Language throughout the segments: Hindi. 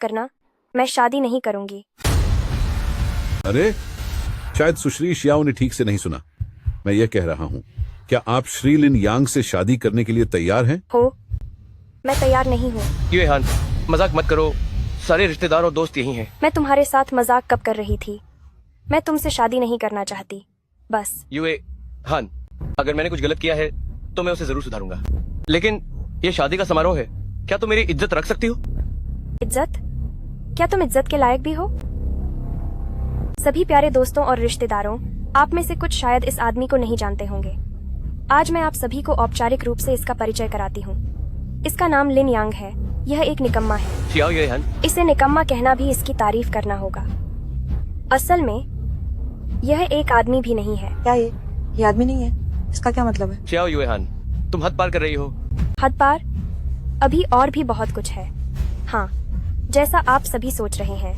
करना, मैं शादी नहीं करूंगी। अरे, शायद सुश्री शियाओ ने ठीक से नहीं सुना। मैं ये कह रहा हूँ, क्या आप श्री लिन यांग से शादी करने के लिए तैयार हैं? हो, मैं तैयार नहीं हूँ। युए हान, मजाक मत करो, सारे रिश्तेदार और दोस्त यही हैं। मैं तुम्हारे साथ मजाक कब कर रही थी? मैं तुमसे शादी नहीं करना चाहती, बस। युए हान, अगर मैंने कुछ गलत किया है तो मैं उसे जरूर सुधारूंगा, लेकिन ये शादी का समारोह है, क्या तुम मेरी इज्जत रख सकती हो? इज्जत? क्या तुम इज्जत के लायक भी हो? सभी प्यारे दोस्तों और रिश्तेदारों, आप में से कुछ शायद इस आदमी को नहीं जानते होंगे। आज मैं आप सभी को औपचारिक रूप से इसका परिचय कराती हूँ। इसका नाम लिन यांग है। यह एक निकम्मा है। शियाओ युए हान, इसे निकम्मा कहना भी इसकी तारीफ करना होगा। असल में यह एक आदमी भी नहीं है। क्या ये आदमी नहीं है? इसका क्या मतलब है? शियाओ युए हान, तुम हद पार कर रही हो। हद पार? अभी और भी बहुत कुछ है। हाँ, जैसा आप सभी सोच रहे हैं,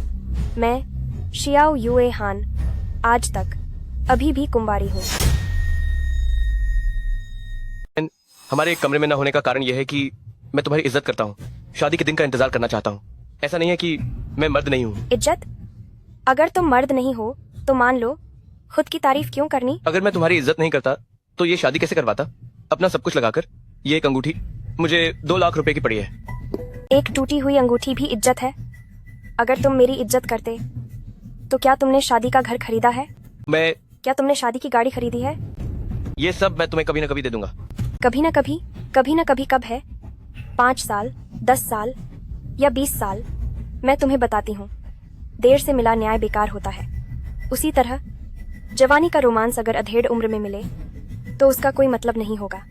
मैं शियाओ युए हान आज तक अभी भी कुंवारी हूँ। हमारे एक कमरे में न होने का कारण यह है कि मैं तुम्हारी इज्जत करता हूँ, शादी के दिन का इंतजार करना चाहता हूँ। ऐसा नहीं है कि मैं मर्द नहीं हूँ। इज्जत? अगर तुम मर्द नहीं हो तो मान लो, खुद की तारीफ क्यों करनी? अगर मैं तुम्हारी इज्जत नहीं करता तो ये शादी कैसे करवाता? अपना सब कुछ लगाकर ये एक अंगूठी मुझे 2 लाख रुपए की पड़ी है। एक टूटी हुई अंगूठी भी इज्जत है? अगर तुम मेरी इज्जत करते तो क्या तुमने शादी का घर खरीदा है? क्या तुमने शादी की गाड़ी खरीदी है? ये सब मैं तुम्हें कभी न कभी दे दूंगा। कभी न कभी कब है? 5 साल, 10 साल या 20 साल? मैं तुम्हें बताती हूँ, देर से मिला न्याय बेकार होता है। उसी तरह जवानी का रोमांस अगर अधेड़ उम्र में मिले तो उसका कोई मतलब नहीं होगा।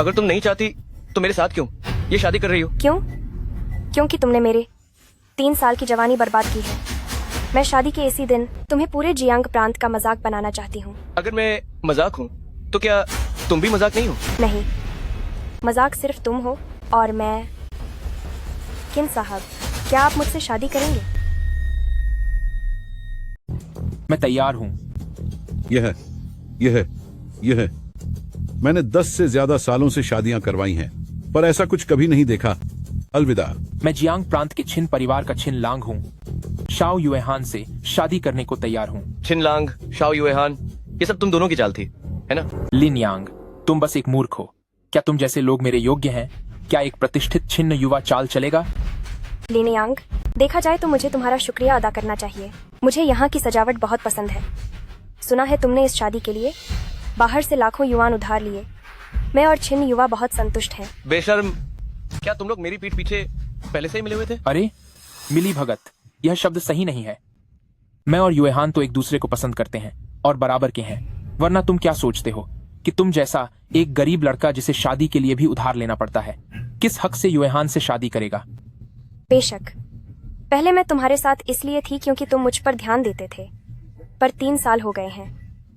अगर तुम नहीं चाहती तो मेरे साथ क्यों ये शादी कर रही हो? क्यों? क्योंकि तुमने मेरे 3 साल की जवानी बर्बाद की है। मैं शादी के इसी दिन तुम्हें पूरे जियांग प्रांत का मजाक बनाना चाहती हूँ। अगर मैं मजाक हूँ तो क्या तुम भी मजाक नहीं हो? नहीं, मजाक सिर्फ तुम हो और मैं। किन साहब, क्या आप मुझसे शादी करेंगे? मैं तैयार हूँ। यह मैंने 10 से ज्यादा सालों से शादियां करवाई हैं, पर ऐसा कुछ कभी नहीं देखा। अलविदा। मैं जियांग प्रांत के छिन परिवार का छिन लांग हूँ। शाओ युए हान से शादी करने को तैयार हूँ। छिन लांग, शाओ युए हान, ये सब तुम दोनों की चाल थी, है ना? लिन यांग, तुम बस एक मूर्ख हो। क्या तुम जैसे लोग मेरे योग्य हैं? क्या एक प्रतिष्ठित छिन्न युवा चाल चलेगा? लिन यांग, देखा जाए तो मुझे तुम्हारा शुक्रिया अदा करना चाहिए। मुझे यहाँ की सजावट बहुत पसंद है। सुना है तुमने इस शादी के लिए बाहर से लाखों युवान उधार लिए। मैं और छिन्न युवा बहुत संतुष्ट हैं। बेशर्म, क्या तुम लोग मेरी पीठ पीछे पहले से ही मिले हुए थे? अरे मिली भगत, यह शब्द सही नहीं है। मैं और युए हान तो एक दूसरे को पसंद करते हैं और बराबर के हैं। वरना तुम क्या सोचते हो कि तुम जैसा एक गरीब लड़का जिसे शादी के लिए भी उधार लेना पड़ता है, किस हक से युए हान से शादी करेगा? बेशक, पहले मैं तुम्हारे साथ इसलिए थी क्योंकि तुम मुझ पर ध्यान देते थे, पर 3 साल हो गए हैं।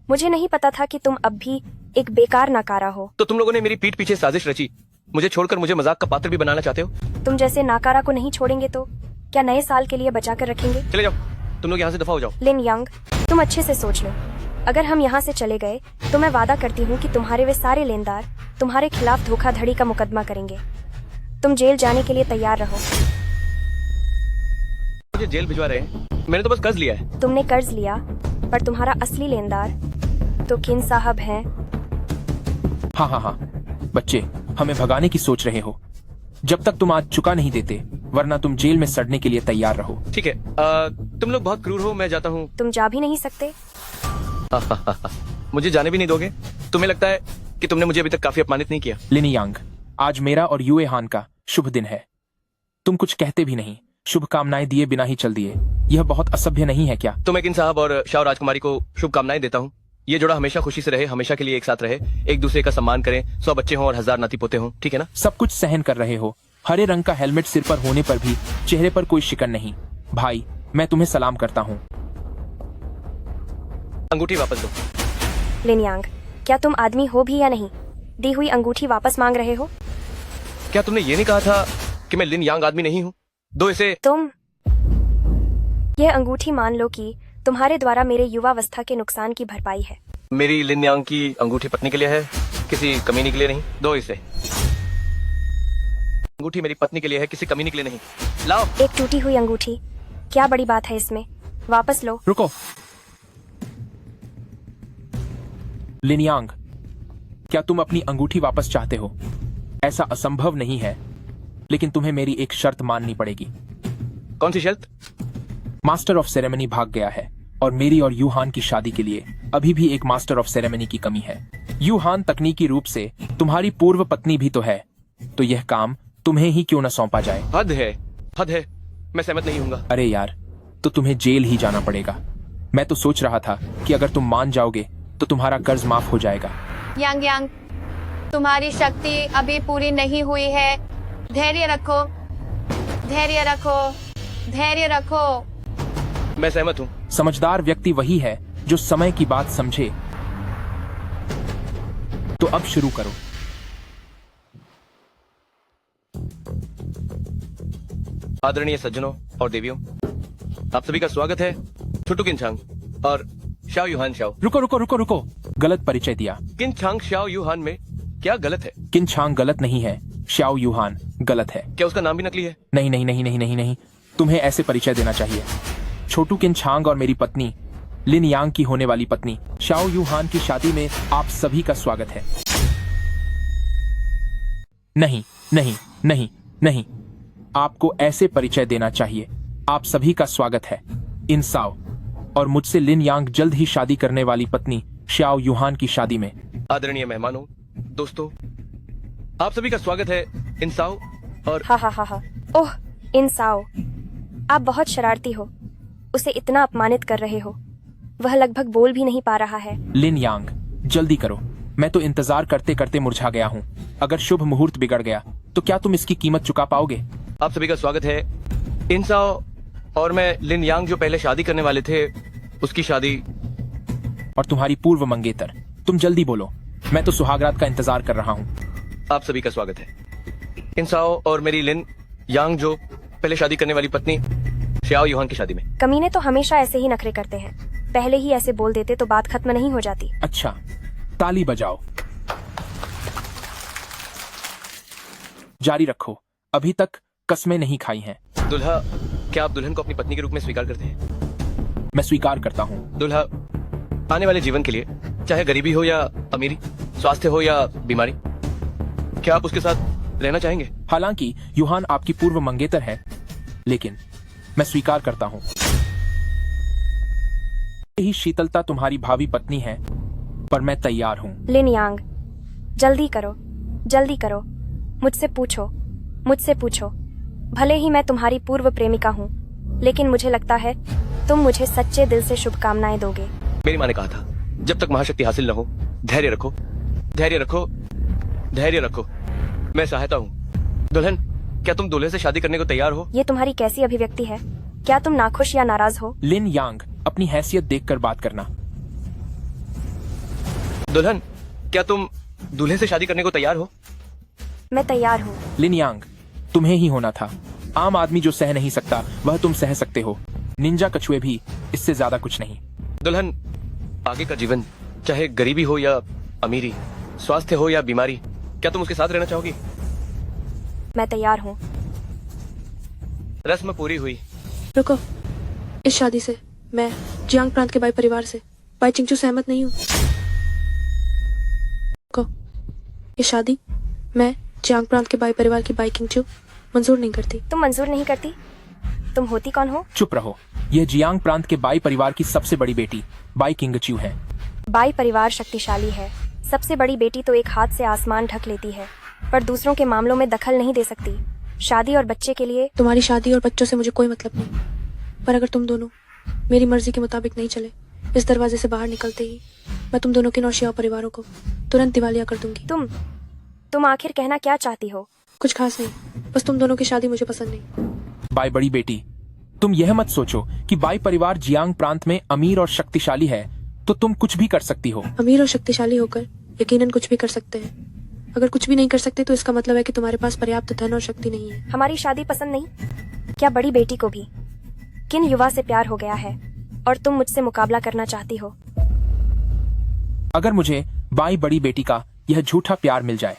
मुझे नहीं पता था कि तुम अब भी एक बेकार नाकारा हो। तो तुम लोगों ने मेरी पीठ पीछे साजिश रची, मुझे छोड़कर मुझे मजाक का पात्र भी बनाना चाहते हो? तुम जैसे नाकारा को नहीं छोड़ेंगे तो क्या नए साल के लिए बचा कर रखेंगे? चले जाओ, तुम लोग यहाँ से दफा हो जाओ। लिन यांग, तुम अच्छे से सोच लो। अगर हम यहाँ से चले गए तो मैं वादा करती हूँ कि तुम्हारे वे सारे लेनदार तुम्हारे खिलाफ धोखाधड़ी का मुकदमा करेंगे। तुम जेल जाने के लिए तैयार रहो। मुझे जेल भिजवा रहे हैं? मैंने तो बस कर्ज लिया है। तुमने कर्ज लिया, पर तुम्हारा असली लेनदार तो किन साहब हैं। हाँ, बच्चे, हमें भगाने की सोच रहे हो। जब तक तुम आज चुका नहीं देते, वरना तुम जेल में सड़ने के लिए तैयार रहो। ठीक है, तुम लोग बहुत क्रूर हो, मैं जाता हूँ। तुम जा भी नहीं सकते। मुझे जाने भी नहीं दोगे? तुम्हें लगता है कि तुमने मुझे अभी तक काफी अपमानित नहीं किया? लिन यांग, आज मेरा और युए हान का शुभ दिन है। तुम कुछ कहते भी नहीं, शुभकामनाएं दिए बिना ही चल दिए। यह बहुत असभ्य नहीं है क्या? तो मैं किन साहब और शाह राजकुमारी को शुभकामनाएं देता हूँ। ये जोड़ा हमेशा खुशी से रहे, हमेशा के लिए एक साथ रहे, एक दूसरे का सम्मान करें, 100 बच्चे हों और 1000 नाती पोते हों, ठीक है ना? सब कुछ सहन कर रहे हो। हरे रंग का हेलमेट सिर पर होने पर भी चेहरे पर कोई शिकन नहीं। भाई, मैं तुम्हें सलाम करता हूँ। अंगूठी वापस दो। लिन यांग, क्या तुम आदमी हो भी या नहीं? दी हुई अंगूठी वापस मांग रहे हो? क्या तुमने ये नहीं कहा था कि मैं लिन यांग आदमी नहीं हूँ? दो इसे। तुम यह अंगूठी मान लो कि तुम्हारे द्वारा मेरे युवावस्था के नुकसान की भरपाई है। मेरी लिन यांग की अंगूठी पत्नी के लिए है, किसी कमीनी के लिए नहीं। दो इसे। अंगूठी मेरी पत्नी के लिए है, किसी कमीने के लिए नहीं। लाओ। एक टूटी हुई अंगूठी, क्या बड़ी बात है इसमें? वापस लो। रुको। लिन यांग, क्या तुम अपनी अंगूठी वापस चाहते हो? ऐसा असंभव नहीं है, लेकिन तुम्हें मेरी एक शर्त माननी पड़ेगी। कौन सी शर्त? मास्टर ऑफ सेरेमनी भाग गया है और मेरी और यूहान की शादी के लिए अभी भी एक मास्टर ऑफ सेरेमनी की कमी है। यूहान तकनीकी रूप से तुम्हारी पूर्व पत्नी भी तो है, तो यह काम तुम्हें ही क्यों न सौंपा जाए? हद है, हद है। मैं सहमत नहीं हूँगा। अरे यार, तो तुम्हें जेल ही जाना पड़ेगा। मैं तो सोच रहा था कि अगर तुम मान जाओगे तो तुम्हारा कर्ज माफ हो जाएगा। यांग यांग, तुम्हारी शक्ति अभी पूरी नहीं हुई है। धैर्य रखो, धैर्य रखो, धैर्य रखो। मैं सहमत हूँ। समझदार व्यक्ति वही है जो समय की बात समझे। तो अब शुरू करो। आदरणीय सज्जनों और देवियों, आप सभी का स्वागत है छुटू किनछांग और शाओ यूहान शाओ। रुको रुको रुको रुको, गलत परिचय दिया। किनछांग शाओ यूहान में क्या गलत है? किनछांग गलत नहीं है, शाओ यूहान गलत है। क्या उसका नाम भी नकली है? नहीं नहीं नहीं नहीं नहीं नहीं, तुम्हें ऐसे परिचय देना चाहिए। छोटू किनछांग और मेरी पत्नी लिन यांग की होने वाली पत्नी शाओ यूहान की शादी में आप सभी का स्वागत है। नहीं नहीं नहीं नहीं, आपको ऐसे परिचय देना चाहिए। आप सभी का स्वागत है इंसाओ और मुझसे लिन यांग जल्द ही शादी करने वाली पत्नी शाओ यूहान की शादी में। आदरणीय मेहमानों, दोस्तों, आप सभी का स्वागत है इंसाओ और हा हा हा हा। ओह इंसाओ, आप बहुत शरारती हो। उसे इतना अपमानित कर रहे हो, वह लगभग बोल भी नहीं पा रहा है। लिन यांग, जल्दी करो, मैं तो इंतजार करते करते मुरझा गया हूँ। अगर शुभ मुहूर्त बिगड़ गया तो क्या तुम इसकी कीमत चुका पाओगे? आप सभी का स्वागत है इंसाओ और मैं लिन यांग जो पहले शादी करने वाले थे, उसकी शादी। और तुम्हारी पूर्व मंगेतर, तुम जल्दी बोलो, मैं तो सुहागरात का इंतजार कर रहा हूँ। आप सभी का स्वागत है इंसाओ और मेरी लिन यांग जो पहले शादी करने वाली पत्नी शाओ यूहान की शादी में। कमीने तो हमेशा ऐसे ही नखरे करते हैं। पहले ही ऐसे बोल देते तो बात खत्म नहीं हो जाती। अच्छा, ताली बजाओ। जारी रखो, अभी तक कस्में नहीं खाई हैं। दुल्हा, क्या आप दुल्हन को अपनी पत्नी के रूप में स्वीकार करते हैं? मैं स्वीकार करता हूँ। दुल्हा, आने वाले जीवन के लिए, चाहे गरीबी हो या अमीरी, स्वास्थ्य हो या बीमारी, क्या आप उसके साथ रहना चाहेंगे? हालांकि यूहान आपकी पूर्व मंगेतर है, लेकिन मैं स्वीकार करता हूँ। यही शीतलता तुम्हारी भावी पत्नी है, पर मैं तैयार हूँ। लिन यांग, जल्दी करो, जल्दी करो। मुझसे पूछो, मुझसे पूछो। भले ही मैं तुम्हारी पूर्व प्रेमिका हूँ, लेकिन मुझे लगता है तुम मुझे सच्चे दिल से शुभकामनाएं दोगे। मेरी माँ ने कहा था, जब तक महाशक्ति हासिल न हो, धैर्य रखो, धैर्य रखो, धैर्य रखो। मैं सहायता हूँ। दुल्हन, क्या तुम दूल्हे से शादी करने को तैयार हो? ये तुम्हारी कैसी अभिव्यक्ति है? क्या तुम नाखुश या नाराज हो? लिन यांग, अपनी हैसियत देखकर बात करना। दुल्हन, क्या तुम दूल्हे से शादी करने को तैयार हो? मैं तैयार हूँ। लिन यांग, तुम्हें ही होना था। आम आदमी जो सह नहीं सकता वह तुम सह सकते हो। निंजा कछुए भी इससे ज्यादा कुछ नहीं। दुल्हन, आगे का जीवन, चाहे गरीबी हो या अमीरी, स्वास्थ्य हो या बीमारी, क्या तुम उसके साथ रहना चाहोगी? मैं तैयार हूँ। रस्म पूरी हुई। रुको, इस शादी से मैं जियांग प्रांत के बाई परिवार से बाई चिंगचू सहमत नहीं हूँ। रुको, ये शादी मैं जियांग प्रांत के बाई परिवार की बाई किंगचू मंजूर नहीं करती। तुम मंजूर नहीं करती? तुम होती कौन हो? चुप रहो। यह जियांग प्रांत के बाई परिवार की सबसे बड़ी बेटी बाई किंगच्यू है। बाई परिवार शक्तिशाली है। सबसे बड़ी बेटी तो एक हाथ से आसमान ढक लेती है, पर दूसरों के मामलों में दखल नहीं दे सकती। शादी और बच्चे के लिए तुम्हारी शादी और बच्चों से मुझे कोई मतलब नहीं, पर अगर तुम दोनों मेरी मर्जी के मुताबिक नहीं चले, इस दरवाजे से बाहर निकलते ही मैं तुम दोनों के नौशिया परिवारों को तुरंत दिवालिया कर दूंगी। तुम आखिर कहना क्या चाहती हो? कुछ खास नहीं, बस तुम दोनों की शादी मुझे पसंद नहीं। बाई बड़ी बेटी, तुम यह मत सोचो कि बाई परिवार जियांग प्रांत में अमीर और शक्तिशाली है तो तुम कुछ भी कर सकती हो। अमीर और शक्तिशाली होकर यकीनन कुछ भी कर सकते हैं। अगर कुछ भी नहीं कर सकते तो इसका मतलब है कि तुम्हारे पास पर्याप्त धन और शक्ति नहीं है। हमारी शादी पसंद नहीं? क्या बड़ी बेटी को भी किन युवा से प्यार हो गया है और तुम मुझसे मुकाबला करना चाहती हो? अगर मुझे बाई बड़ी बेटी का यह झूठा प्यार मिल जाए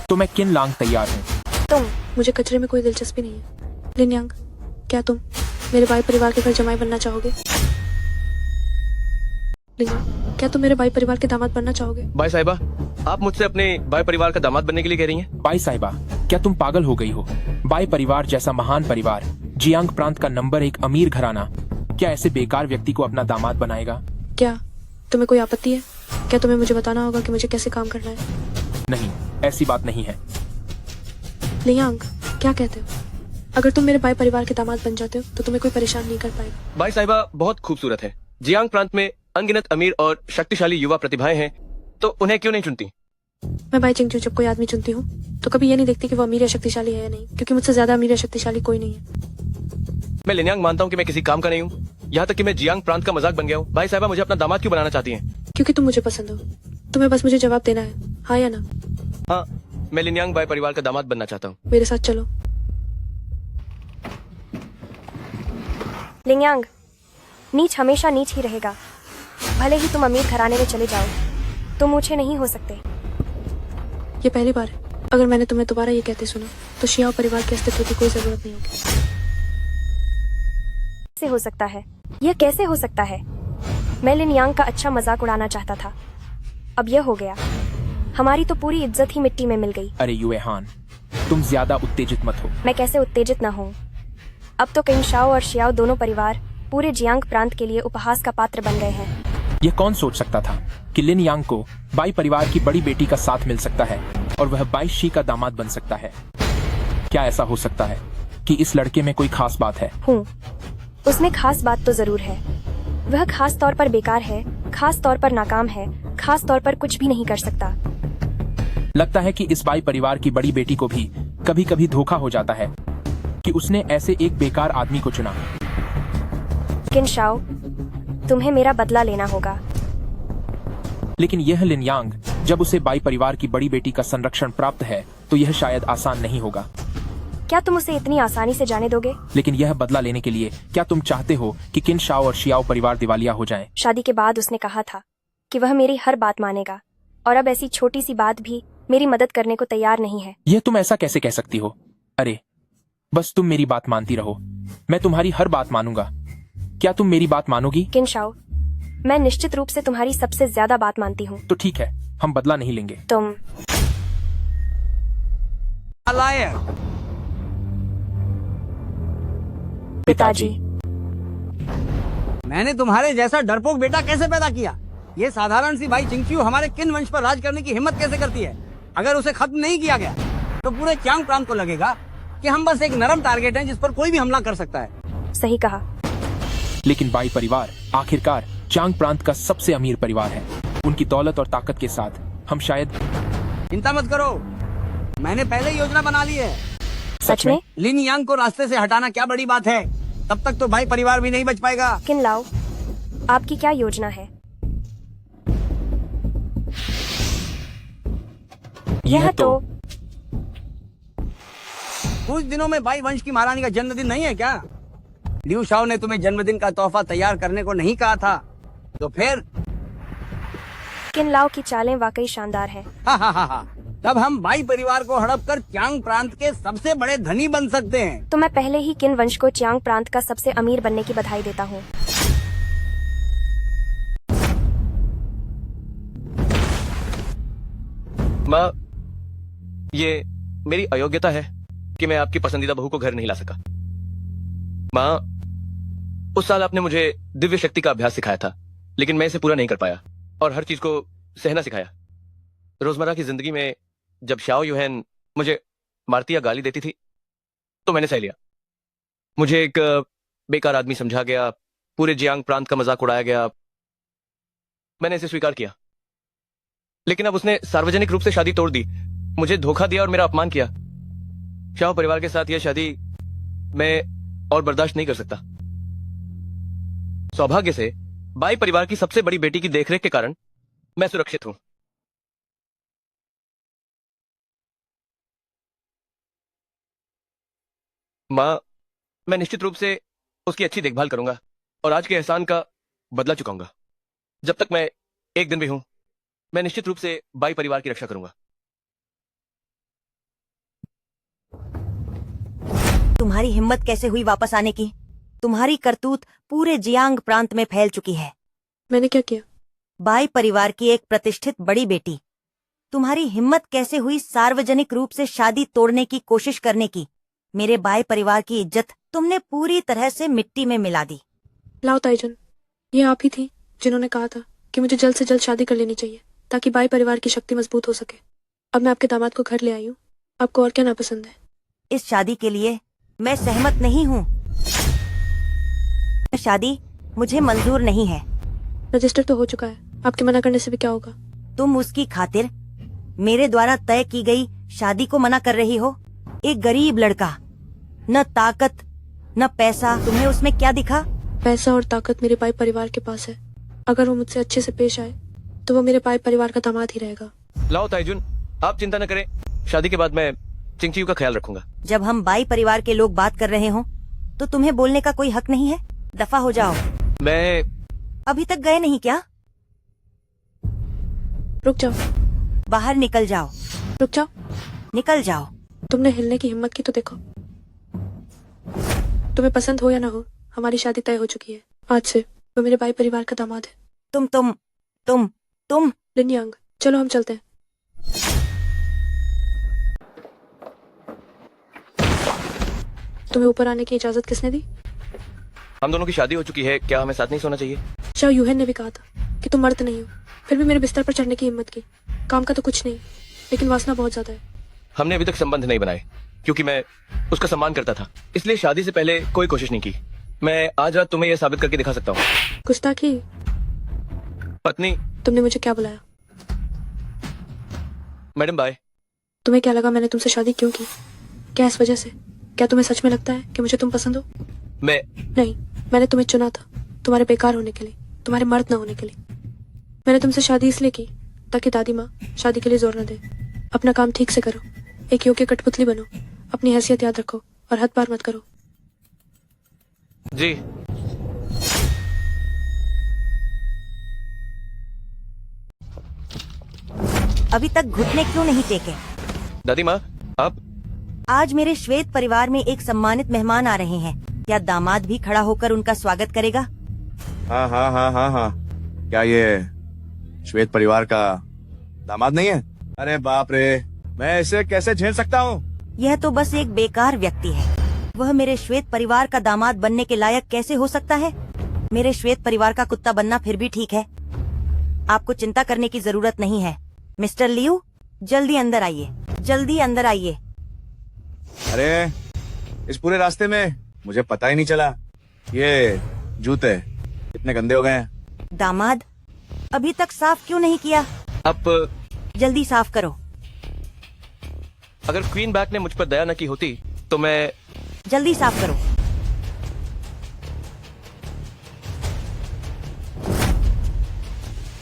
तो मैं किन लांग तैयार हूँ। तुम मुझे कचरे में कोई दिलचस्पी नहीं है। लिन यांग, क्या तुम मेरे भाई परिवार के घर जमाई बनना चाहोगे? लिन यांग, क्या तुम मेरे भाई परिवार के दामाद बनना चाहोगे? बाई साहिबा, आप मुझसे अपने बाई परिवार का दामाद बनने के लिए कह रही हैं? बाई साहिबा, क्या तुम पागल हो गई हो? बाई परिवार जैसा महान परिवार, जियांग प्रांत का नंबर 1 अमीर घराना, क्या ऐसे बेकार व्यक्ति को अपना दामाद बनाएगा? क्या तुम्हें कोई आपत्ति है? क्या तुम्हें मुझे बताना होगा कि मुझे कैसे काम करना है? नहीं, ऐसी बात नहीं है। लियांग, क्या कहते हो? अगर तुम मेरे भाई परिवार के दामाद बन जाते हो तो तुम्हें कोई परेशान नहीं कर पाएगा। बाई साहिबा बहुत खूबसूरत है। जियांग प्रांत में अनगिनत अमीर और शक्तिशाली युवा प्रतिभाएं हैं, तो उन्हें क्यों नहीं चुनती? मैं भाई चिंगचू जब कोई आदमी चुनती हूँ तो कभी ये नहीं देखती कि वो अमीर या शक्तिशाली है या नहीं, क्योंकि मुझसे ज्यादा अमीर या शक्तिशाली कोई नहीं है। मैं लिनयांग मानता हूँ कि मैं किसी काम का नहीं हूँ, यहाँ तक कि मैं जियांग प्रांत का मजाक बन गया हूँ। बाई साहिबा मुझे अपना दामाद क्यों बनाना चाहती हैं? क्योंकि तुम मुझे पसंद हो। तुम्हें बस मुझे जवाब देना है, हाँ या ना। हाँ, मैं लिनयांग बाई परिवार का दामाद बनना चाहता हूँ। मेरे साथ चलो। लिंगयांग, नीच हमेशा नीच ही रहेगा। भले ही तुम अमीर घराने में चले जाओ, तुम ऊंचे नहीं हो सकते। ये पहली बार है। अगर मैंने तुम्हें दोबारा ये कहते सुना तो शियाओ परिवार के अस्तित्व की कोई जरूरत नहीं होगी। कैसे हो सकता है? यह कैसे हो सकता है? मैं लिनयांग का अच्छा मजाक उड़ाना चाहता था, अब यह हो गया। हमारी तो पूरी इज्जत ही मिट्टी में मिल गई। अरे युएहान, तुम ज्यादा उत्तेजित मत हो। मैं कैसे उत्तेजित न हूँ? अब तो किंगशाओ और शियाओ दोनों परिवार पूरे जियांग प्रांत के लिए उपहास का पात्र बन गए हैं। यह कौन सोच सकता था कि लिन यांग को बाई परिवार की बड़ी बेटी का साथ मिल सकता है और वह बाई शी का दामाद बन सकता है? क्या ऐसा हो सकता है कि इस लड़के में कोई खास बात है? उसमें खास बात तो जरूर है। वह खास तौर पर बेकार है, खास तौर पर नाकाम है, खास तौर पर कुछ भी नहीं कर सकता। लगता है कि इस बाई परिवार की बड़ी बेटी को भी कभी कभी धोखा हो जाता है कि उसने ऐसे एक बेकार आदमी को चुना। किंगशाओ, तुम्हें मेरा बदला लेना होगा। लेकिन यह लिन यांग, जब उसे बाई परिवार की बड़ी बेटी का संरक्षण प्राप्त है तो यह शायद आसान नहीं होगा। क्या तुम उसे इतनी आसानी से जाने दोगे? लेकिन यह बदला लेने के लिए क्या तुम चाहते हो कि किंगशाओ और शियाओ परिवार दिवालिया हो जाएं? शादी के बाद उसने कहा था कि वह मेरी हर बात मानेगा, और अब ऐसी छोटी सी बात भी मेरी मदद करने को तैयार नहीं है। यह तुम ऐसा कैसे कह सकती हो? अरे बस तुम मेरी बात मानती रहो, मैं तुम्हारी हर बात मानूंगा। क्या तुम मेरी बात मानोगी? किंगशाओ, मैं निश्चित रूप से तुम्हारी सबसे ज्यादा बात मानती हूँ। तो ठीक है, हम बदला नहीं लेंगे। तुम पिताजी, मैंने तुम्हारे जैसा डरपोक बेटा कैसे पैदा किया? ये साधारण सी भाई चिंगच्यू हमारे किन वंश पर राज करने की हिम्मत कैसे करती है? अगर उसे खत्म नहीं किया गया तो पूरे च्यांग प्रांत को लगेगा कि हम बस एक नरम टारगेट हैं जिस पर कोई भी हमला कर सकता है। सही कहा। लेकिन बाई परिवार आखिरकार चांग प्रांत का सबसे अमीर परिवार है। उनकी दौलत और ताकत के साथ हम शायद। चिंता मत करो, मैंने पहले ही योजना बना ली है। सच में? लिन यांग को रास्ते से हटाना क्या बड़ी बात है? तब तक तो भाई परिवार भी नहीं बच पाएगा। किनलाओ, आपकी क्या योजना है? यह तो कुछ दिनों में भाई वंश की महारानी का जन्मदिन नहीं है क्या? लिu शाओ ने तुम्हें जन्मदिन का तोहफा तैयार करने को नहीं कहा था, तो फिर? किनलाओ की चालें वाकई शानदार हैं। हा। तब हम भाई परिवार को हड़प कर च्यांग प्रांत के सबसे बड़े धनी बन सकते हैं। तो मैं पहले ही किन वंश को च्यांग प्रांत का सबसे अमीर बनने की बधाई देता हूँ। माँ, ये मेरी अयोग्यता है कि मैं आपकी पसंदीदा बहू को घर नहीं ला सका। माँ, उस साल आपने मुझे दिव्य शक्ति का अभ्यास सिखाया था, लेकिन मैं इसे पूरा नहीं कर पाया और हर चीज को सहना सिखाया। रोजमर्रा की जिंदगी में जब शाओ युहैन मुझे मारती या गाली देती थी तो मैंने सह लिया। मुझे एक बेकार आदमी समझा गया, पूरे जियांग प्रांत का मजाक उड़ाया गया, मैंने इसे स्वीकार किया। लेकिन अब उसने सार्वजनिक रूप से शादी तोड़ दी, मुझे धोखा दिया और मेरा अपमान किया। शाओ परिवार के साथ यह शादी मैं और बर्दाश्त नहीं कर सकता। सौभाग्य से बाई परिवार की सबसे बड़ी बेटी की देखरेख के कारण मैं सुरक्षित हूं। मां, मैं निश्चित रूप से उसकी अच्छी देखभाल करूंगा और आज के एहसान का बदला चुकाऊंगा। जब तक मैं एक दिन भी हूं, मैं निश्चित रूप से बाई परिवार की रक्षा करूंगा। तुम्हारी हिम्मत कैसे हुई वापस आने की? तुम्हारी करतूत पूरे जियांग प्रांत में फैल चुकी है। मैंने क्या किया? बाई परिवार की एक प्रतिष्ठित बड़ी बेटी, तुम्हारी हिम्मत कैसे हुई सार्वजनिक रूप से शादी तोड़ने की कोशिश करने की? मेरे बाई परिवार की इज्जत तुमने पूरी तरह से मिट्टी में मिला दी। लाओ ताईजन, ये आप ही थी जिन्होंने कहा था कि मुझे जल्द से जल्द शादी कर लेनी चाहिए ताकि बाई परिवार की शक्ति मजबूत हो सके। अब मैं आपके दामाद को घर ले आई हूँ। आपको और क्या नापसंद है? इस शादी के लिए मैं सहमत नहीं हूँ। शादी मुझे मंजूर नहीं है। रजिस्टर तो हो चुका है, आपके मना करने से भी क्या होगा? तुम उसकी खातिर मेरे द्वारा तय की गई शादी को मना कर रही हो? एक गरीब लड़का, न ताकत न पैसा, तुम्हें उसमें क्या दिखा? पैसा और ताकत मेरे बाई परिवार के पास है। अगर वो मुझसे अच्छे से पेश आए तो वो मेरे बाई परिवार का दामाद ही रहेगा। लाओ ताइजुन, आप चिंता न करें, शादी के बाद मैं चिंगचियू का ख्याल रखूंगा। जब हम बाई परिवार के लोग बात कर रहे हो तो तुम्हें बोलने का कोई हक नहीं है? दफा हो जाओ। मैं अभी तक गए नहीं क्या? रुक जाओ, बाहर निकल जाओ, रुक जाओ। निकल जाओ। तुमने हिलने की हिम्मत की तो देखो। तुम्हें पसंद हो या ना हो, हमारी शादी तय हो चुकी है। आज से वो मेरे बाई परिवार का दामाद है। तुम लिन यांग, चलो हम चलते हैं। तुम्हें ऊपर आने की इजाजत किसने दी? हम दोनों की शादी हो चुकी है, क्या हमें साथ नहीं सोना चाहिए? शाह यूहन ने भी कहा था कि तुम मर्द नहीं हो, फिर भी मेरे बिस्तर पर चढ़ने की हिम्मत की। काम का तो कुछ नहीं, लेकिन वासना बहुत ज्यादा है। हमने अभी तक संबंध नहीं बनाए क्योंकि मैं उसका सम्मान करता था, इसलिए शादी से पहले कोई कोशिश नहीं की। मैं आज रात तुम्हें यह साबित करके दिखा सकता हूँ। गुस्ताखी। पत्नी। तुमने मुझे क्या बुलाया? Madam bye. तुम्हें क्या लगा मैंने तुमसे शादी क्यों की? क्या इस वजह से? क्या तुम्हें सच में लगता है कि मुझे तुम पसंद हो? नहीं, मैंने तुम्हें चुना था तुम्हारे बेकार होने के लिए, तुम्हारे मर्द न होने के लिए। मैंने तुमसे शादी इसलिए की ताकि दादी माँ शादी के लिए जोर न दे। अपना काम ठीक से करो, एक योग्य कठपुतली बनो, अपनी हैसियत याद रखो और हद पार मत करो। जी। अभी तक घुटने क्यों नहीं टेके? दादी माँ, आप? आज मेरे श्वेत परिवार में एक सम्मानित मेहमान आ रहे हैं। क्या दामाद भी खड़ा होकर उनका स्वागत करेगा? हाँ हाँ हाँ हाँ हाँ। क्या ये श्वेत परिवार का दामाद नहीं है? अरे बाप रे, मैं इसे कैसे झेल सकता हूँ? यह तो बस एक बेकार व्यक्ति है। वह मेरे श्वेत परिवार का दामाद बनने के लायक कैसे हो सकता है? मेरे श्वेत परिवार का कुत्ता बनना फिर भी ठीक है। आपको चिंता करने की जरूरत नहीं है। मिस्टर लियू, जल्दी अंदर आइए, जल्दी अंदर आइए। अरे इस पूरे रास्ते में मुझे पता ही नहीं चला। ये जूते कितने गंदे हो गए हैं। दामाद, अभी तक साफ क्यों नहीं किया? आप जल्दी साफ करो। अगर क्वीन बैक ने मुझ पर दया न की होती तो मैं... जल्दी साफ करो।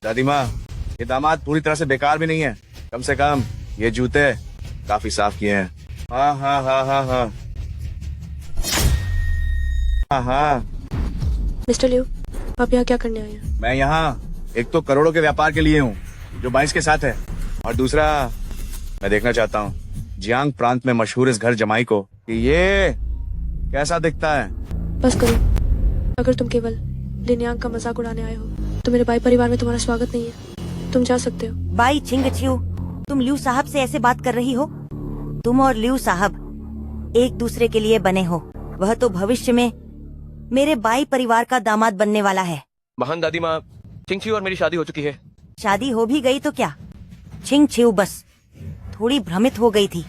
दादी माँ, ये दामाद पूरी तरह से बेकार भी नहीं है। कम से कम ये जूते काफी साफ किए हैं। हाँ हाँ हाँ हाँ हाँ हाँ हाँ। मिस्टर लियू, आप यहाँ क्या करने आए हैं? मैं यहाँ एक तो करोड़ों के व्यापार के लिए हूँ जो 22 के साथ है, और दूसरा मैं देखना चाहता हूँ जियांग प्रांत में मशहूर इस घर जमाई को कि ये कैसा दिखता है। बस करो। अगर तुम केवल लिनयांग का मजाक उड़ाने आए हो तो मेरे बाई परिवार में तुम्हारा स्वागत नहीं है। तुम जा सकते हो। बाई छिंगछियू, तुम लियू साहब से ऐसे बात कर रही हो? तुम और लियू साहब एक दूसरे के लिए बने हो। वह तो भविष्य में मेरे बाई परिवार का दामाद बनने वाला है। महान दादी माँ, चिंगचियू और मेरी शादी हो चुकी है। शादी हो भी गई तो क्या? छिंगछियू बस थोड़ी भ्रमित हो गई थी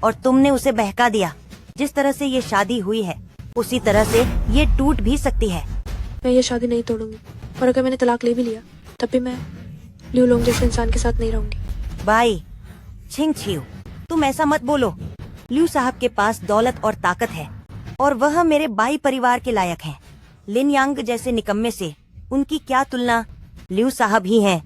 और तुमने उसे बहका दिया। जिस तरह से ये शादी हुई है उसी तरह से ये टूट भी सकती है। मैं ये शादी नहीं तोड़ूंगी, और अगर मैंने तलाक ले भी लिया तब भी मैं लियू लोंग जैसे इंसान के साथ नहीं रहूंगी। बाई छिंगछियू, तुम ऐसा मत बोलो। लियू साहब के पास दौलत और ताकत है और वह मेरे बाई परिवार के लायक हैं। लिन यांग जैसे निकम्मे से उनकी क्या तुलना? लियू साहब ही हैं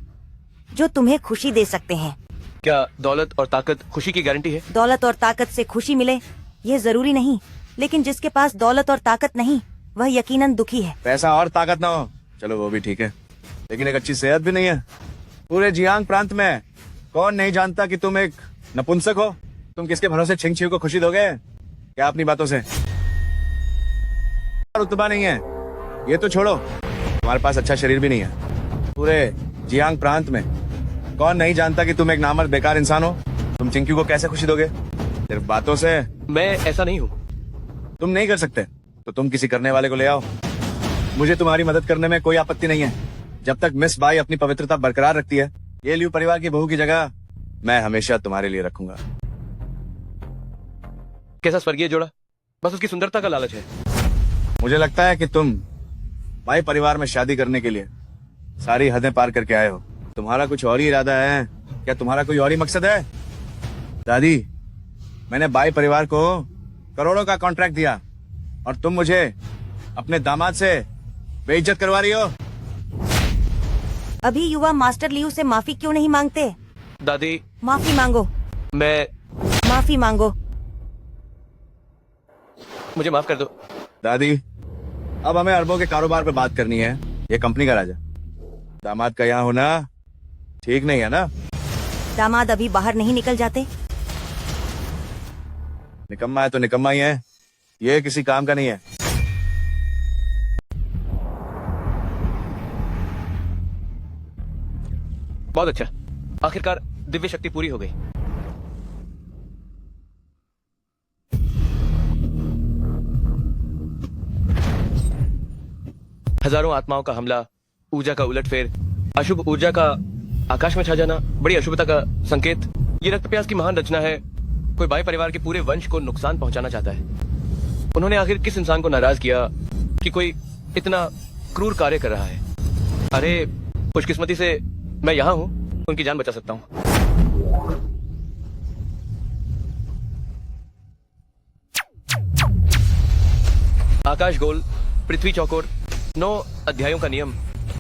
जो तुम्हें खुशी दे सकते हैं। क्या दौलत और ताकत खुशी की गारंटी है? दौलत और ताकत से खुशी मिले ये जरूरी नहीं, लेकिन जिसके पास दौलत और ताकत नहीं वह यकीनन दुखी है। पैसा और ताकत ना हो, चलो वो भी ठीक है, लेकिन एक अच्छी सेहत भी नहीं है। पूरे जियांग प्रांत में कौन नहीं जानता कि तुम एक नपुंसक हो। तुम किसके भरोसे छिंगछियू को खुशी दोगे? क्या अपनी बातों से? रुतबा नहीं है। ये तो छोड़ो, तुम्हारे पास अच्छा शरीर भी नहीं है। पूरे जियांग प्रांत में कौन नहीं जानता कि तुम एक नामर्द बेकार इंसान हो। तुम चिंक्यू को कैसे खुशी दोगे? सिर्फ बातों से? मैं ऐसा नहीं हूँ। तुम नहीं कर सकते तो तुम किसी करने वाले को ले आओ। मुझे तुम्हारी मदद करने में कोई आपत्ति नहीं है, जब तक मिस बाई अपनी पवित्रता बरकरार रखती है। ये लियू परिवार की बहू की जगह मैं हमेशा तुम्हारे लिए रखूंगा। कैसा स्वर्गीय जोड़ा, बस उसकी सुंदरता का लालच है। मुझे लगता है कि तुम बाई परिवार में शादी करने के लिए सारी हदें पार करके आए हो। तुम्हारा कुछ और ही इरादा है क्या? तुम्हारा कोई और ही मकसद है? दादी, मैंने बाई परिवार को करोड़ों का कॉन्ट्रैक्ट दिया और तुम मुझे अपने दामाद से बेइज्जत करवा रही हो। अभी युवा मास्टर लियू से माफी क्यों नहीं मांगते? दादी, माफी मांगो। माफी मांगो। मुझे माफ कर दो। दादी, अब हमें अरबों के कारोबार पे बात करनी है। ये कंपनी का राजा, दामाद का यहाँ होना ठीक नहीं है ना? दामाद अभी बाहर नहीं निकल जाते? निकम्मा है तो निकम्मा ही है, ये किसी काम का नहीं है। बहुत अच्छा, आखिरकार दिव्य शक्ति पूरी हो गई। हजारों आत्माओं का हमला, ऊर्जा का उलटफेर, अशुभ ऊर्जा का आकाश में छा जाना, बड़ी अशुभता का संकेत। ये रक्त प्यास की महान रचना है। कोई बाई परिवार के पूरे वंश को नुकसान पहुंचाना चाहता है। उन्होंने आखिर किस इंसान को नाराज किया कि कोई इतना क्रूर कार्य कर रहा है? अरे खुशकिस्मती से मैं यहाँ हूँ, उनकी जान बचा सकता हूँ। आकाश गोल, पृथ्वी चौकोर, 9 अध्यायों का नियम।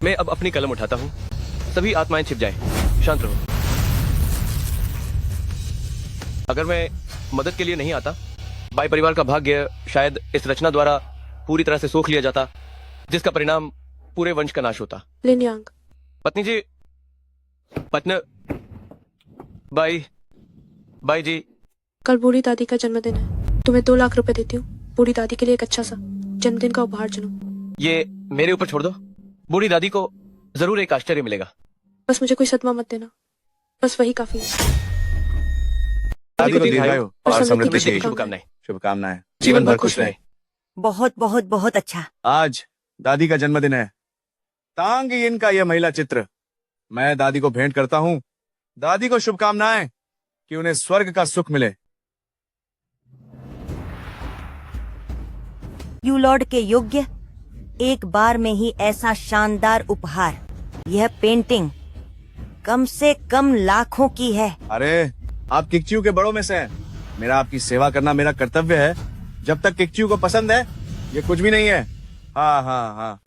मैं अब अपनी कलम उठाता हूँ। सभी आत्माएं छिप जाएं, शांत रहो। अगर मैं मदद के लिए नहीं आता, बाई परिवार का भाग्य शायद इस रचना द्वारा पूरी तरह से सोख लिया जाता, जिसका परिणाम पूरे वंश का नाश होता। लिन यांग, पत्नी जी, पत्न, बाई जी। कल बूढ़ी दादी का जन्मदिन है। तुम्हें 2 लाख रुपए देती हूँ। बूढ़ी दादी के लिए एक अच्छा सा जन्मदिन का उपहार चुनो। ये मेरे ऊपर छोड़ दो। बूढ़ी दादी को जरूर एक आश्चर्य मिलेगा। बस मुझे कोई सदमा मत देना, बस वही काफी है। दादी को दीर्घायु और समृद्धि की शुभकामनाएं। शुभकामनाएं। जीवन भर खुश रहे। बहुत बहुत बहुत अच्छा। आज दादी का जन्मदिन है। तांग यिन का यह महिला चित्र मैं दादी को भेंट करता हूँ। दादी को शुभकामनाएं कि उन्हें स्वर्ग का सुख मिले। यू लॉर्ड के योग्य, एक बार में ही ऐसा शानदार उपहार। यह पेंटिंग कम से कम लाखों की है। अरे आप किकच्यू के बड़ों में से हैं। मेरा आपकी सेवा करना मेरा कर्तव्य है। जब तक किकच्यू को पसंद है, ये कुछ भी नहीं है। हाँ हाँ हाँ,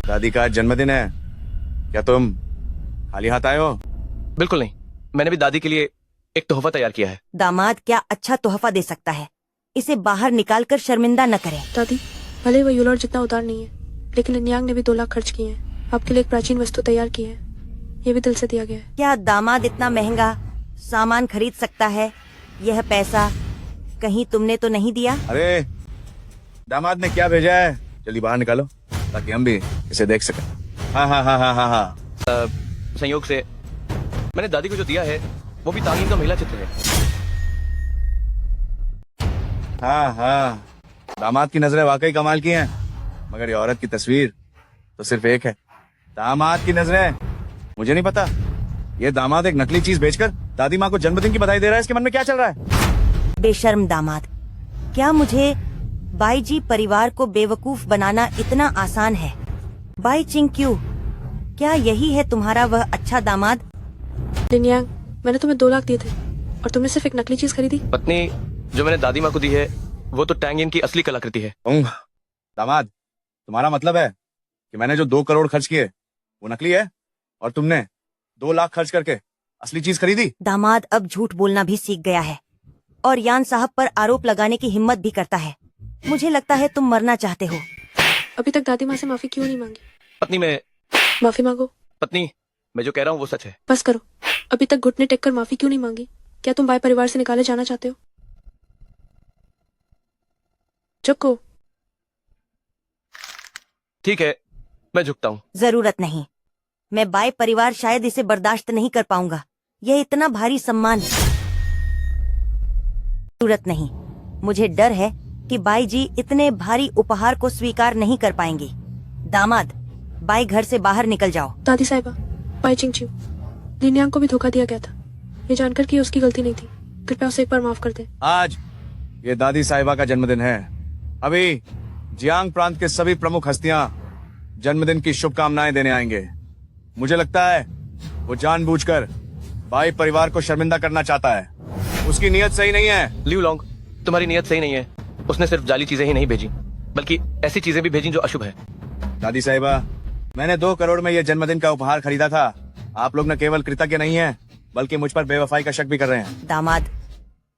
दादी का आज जन्मदिन है। क्या तुम खाली हाथ आए हो? बिल्कुल नहीं, मैंने भी दादी के लिए एक तोहफा तैयार किया है। दामाद क्या अच्छा तोहफा दे सकता है? इसे बाहर निकालकर शर्मिंदा न करें। दादी, भले वो यूलॉर्ड जितना उदार नहीं है, लेकिन लिन यांग ने भी 2 लाख खर्च किए हैं। आपके लिए एक प्राचीन वस्तु तैयार की है। ये भी दिल से दिया गया है। क्या दामाद इतना महंगा सामान खरीद सकता है? यह पैसा कहीं तुमने तो नहीं दिया? अरे दामाद ने क्या भेजा है? जल्दी बाहर निकालो ताकि हम भी इसे देख सकें। हाँ हाँ हाँ हाँ हाँ हाँ। संयोग से मैंने दादी को जो दिया है वो भी तांगिन का महिला चित्र है। हाँ हाँ, दामाद की नजरें वाकई कमाल की हैं, मगर ये औरत की तस्वीर तो सिर्फ एक है। दामाद की नजरें, मुझे नहीं पता। ये दामाद एक नकली चीज बेचकर दादी माँ को जन्मदिन की बधाई दे रहा है। इसके मन में क्या चल रहा है? बेशर्म दामाद, क्या मुझे बाई जी परिवार को बेवकूफ बनाना इतना आसान है? बाई चिंक्यू, क्या यही है तुम्हारा वह अच्छा दामाद? लिन यांग, मैंने तुम्हें 2 लाख दिए थे और तुमने सिर्फ एक नकली चीज खरीदी। पत्नी, जो मैंने दादी माँ को दी है वो तो टैंगियन की असली कलाकृति है। दामाद, तुम्हारा मतलब है कि मैंने जो 2 करोड़ खर्च किए वो नकली है और तुमने 2 लाख खर्च करके असली चीज खरीदी? दामाद अब झूठ बोलना भी सीख गया है और यान साहब पर आरोप लगाने की हिम्मत भी करता है। मुझे लगता है तुम मरना चाहते हो। अभी तक दादी माँ से माफी क्यों नहीं मांगी? पत्नी, मैं माफी मांगो। पत्नी, मैं जो कह रहा हूँ वो सच है। बस करो, अभी तक घुटने टेक कर माफी क्यों नहीं मांगी? क्या तुम बाई परिवार से निकाले जाना चाहते हो? चुप को ठीक है, मैं झुकता हूँ। जरूरत नहीं। मैं बाई परिवार शायद इसे बर्दाश्त नहीं कर पाऊंगा। यह इतना भारी सम्मान। जरूरत नहीं। मुझे डर है कि बाई जी इतने भारी उपहार को स्वीकार नहीं कर पाएंगी। दामाद, बाई घर से बाहर निकल जाओ। दादी साहिबा, बाई चिंगचियो, लिन यांग को भी धोखा दिया गया था। ये जानकर कि उसकी गलती नहीं थी। कृपया उसे एक बार माफ कर दे। आज ये दादी साहिबा का जन्मदिन है। अभी जियांग प्रांत के सभी प्रमुख हस्तियां जन्मदिन की शुभकामनाएं देने आएंगे। मुझे लगता है वो जानबूझकर बाई परिवार को शर्मिंदा करना चाहता है। उसकी नीयत सही नहीं है। लियू लॉन्ग, तुम्हारी नीयत सही नहीं है। उसने सिर्फ जाली चीजें ही नहीं भेजी, बल्कि ऐसी चीजें भी भेजी जो अशुभ है। दादी साहिबा, मैंने 2 करोड़ में ये जन्मदिन का उपहार खरीदा था। आप लोग न केवल कृतज्ञ नहीं है, बल्कि मुझ पर बेवफाई का शक भी कर रहे हैं। दामाद,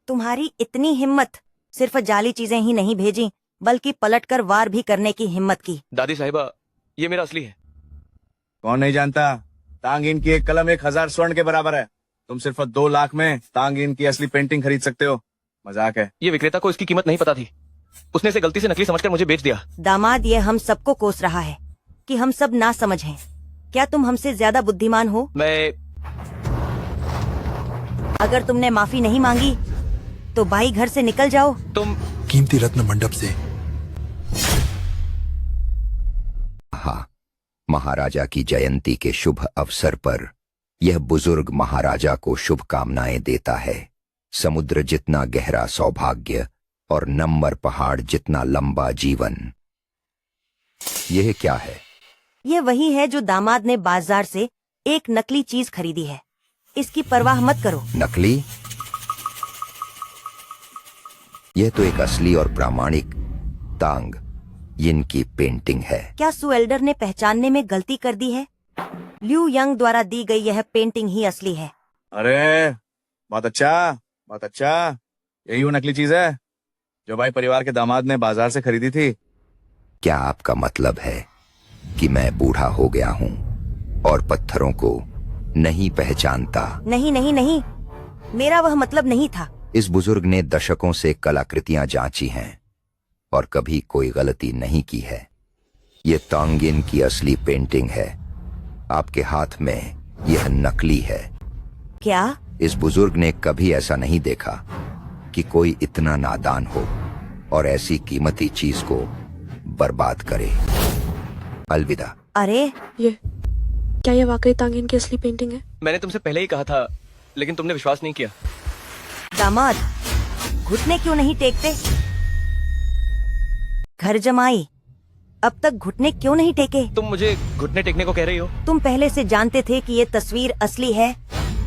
तुम्हारी इतनी हिम्मत। सिर्फ जाली चीजें ही नहीं भेजी, बल्कि पलटकर वार भी करने की हिम्मत की। दादी साहिबा, ये मेरा असली है। कौन नहीं जानता, तांगिन की एक कलम 1000 स्वर्ण के बराबर है। तुम सिर्फ 2 लाख में तांगिन की असली पेंटिंग खरीद सकते हो। मजाक है। ये विक्रेता को इसकी कीमत नहीं पता थी। उसने इसे गलती से नकली समझकर मुझे बेच दिया। दामाद, ये हम सबको कोस रहा है कि हम सब ना समझ हैं। क्या तुम हमसे ज्यादा बुद्धिमान हो? मैं अगर तुमने माफी नहीं मांगी तो भाई घर से निकल जाओ। तुम कीमती रत्न मंडप से। हाँ, महाराजा की जयंती के शुभ अवसर पर यह बुजुर्ग महाराजा को शुभकामनाएं देता है। समुद्र जितना गहरा सौभाग्य और नम्बर पहाड़ जितना लंबा जीवन। यह क्या है? ये वही है जो दामाद ने बाजार से एक नकली चीज खरीदी है। इसकी परवाह मत करो। नकली? यह तो एक असली और प्रामाणिक तांग यिन की पेंटिंग है। क्या सुएल्डर ने पहचानने में गलती कर दी है? ल्यू यंग द्वारा दी गई यह पेंटिंग ही असली है। अरे बहुत अच्छा। यही वो नकली चीज है जो भाई परिवार के दामाद ने बाजार से खरीदी थी। क्या आपका मतलब है कि मैं बूढ़ा हो गया हूँ और पत्थरों को नहीं पहचानता? नहीं, मेरा वह मतलब नहीं था। इस बुजुर्ग ने दशकों से कलाकृतियां जांची हैं और कभी कोई गलती नहीं की है। ये तांगिन की असली पेंटिंग है। आपके हाथ में यह नकली है। क्या? इस बुजुर्ग ने कभी ऐसा नहीं देखा कि कोई इतना नादान हो और ऐसी कीमती चीज को बर्बाद करे। अलविदा। अरे क्या ये वाकई तांगिन की असली पेंटिंग है? मैंने तुमसे पहले ही कहा था, लेकिन तुमने विश्वास नहीं किया। दामाद, घुटने क्यों नहीं टेकते? घर जमाई, अब तक घुटने क्यों नहीं टेके? तुम मुझे घुटने टेकने को कह रही हो? तुम पहले से जानते थे कि ये तस्वीर असली है,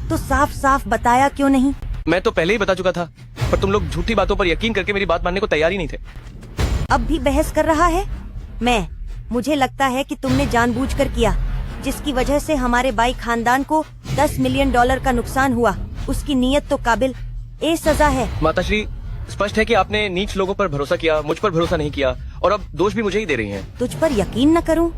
तो साफ साफ बताया क्यों नहीं? मैं तो पहले ही बता चुका था, पर तुम लोग झूठी बातों पर यकीन करके मेरी बात मानने को तैयार ही नहीं थे। अब भी बहस कर रहा है? मुझे लगता है कि तुमने जानबूझकर किया, जिसकी वजह से हमारे बाई खानदान को $10 मिलियन का नुकसान हुआ। उसकी नीयत तो काबिल ए सजा है। माताश्री, स्पष्ट है कि आपने नीच लोगों पर भरोसा किया, मुझ पर भरोसा नहीं किया, और अब दोष भी मुझे ही दे रही हैं। तुझ पर यकीन न करूं?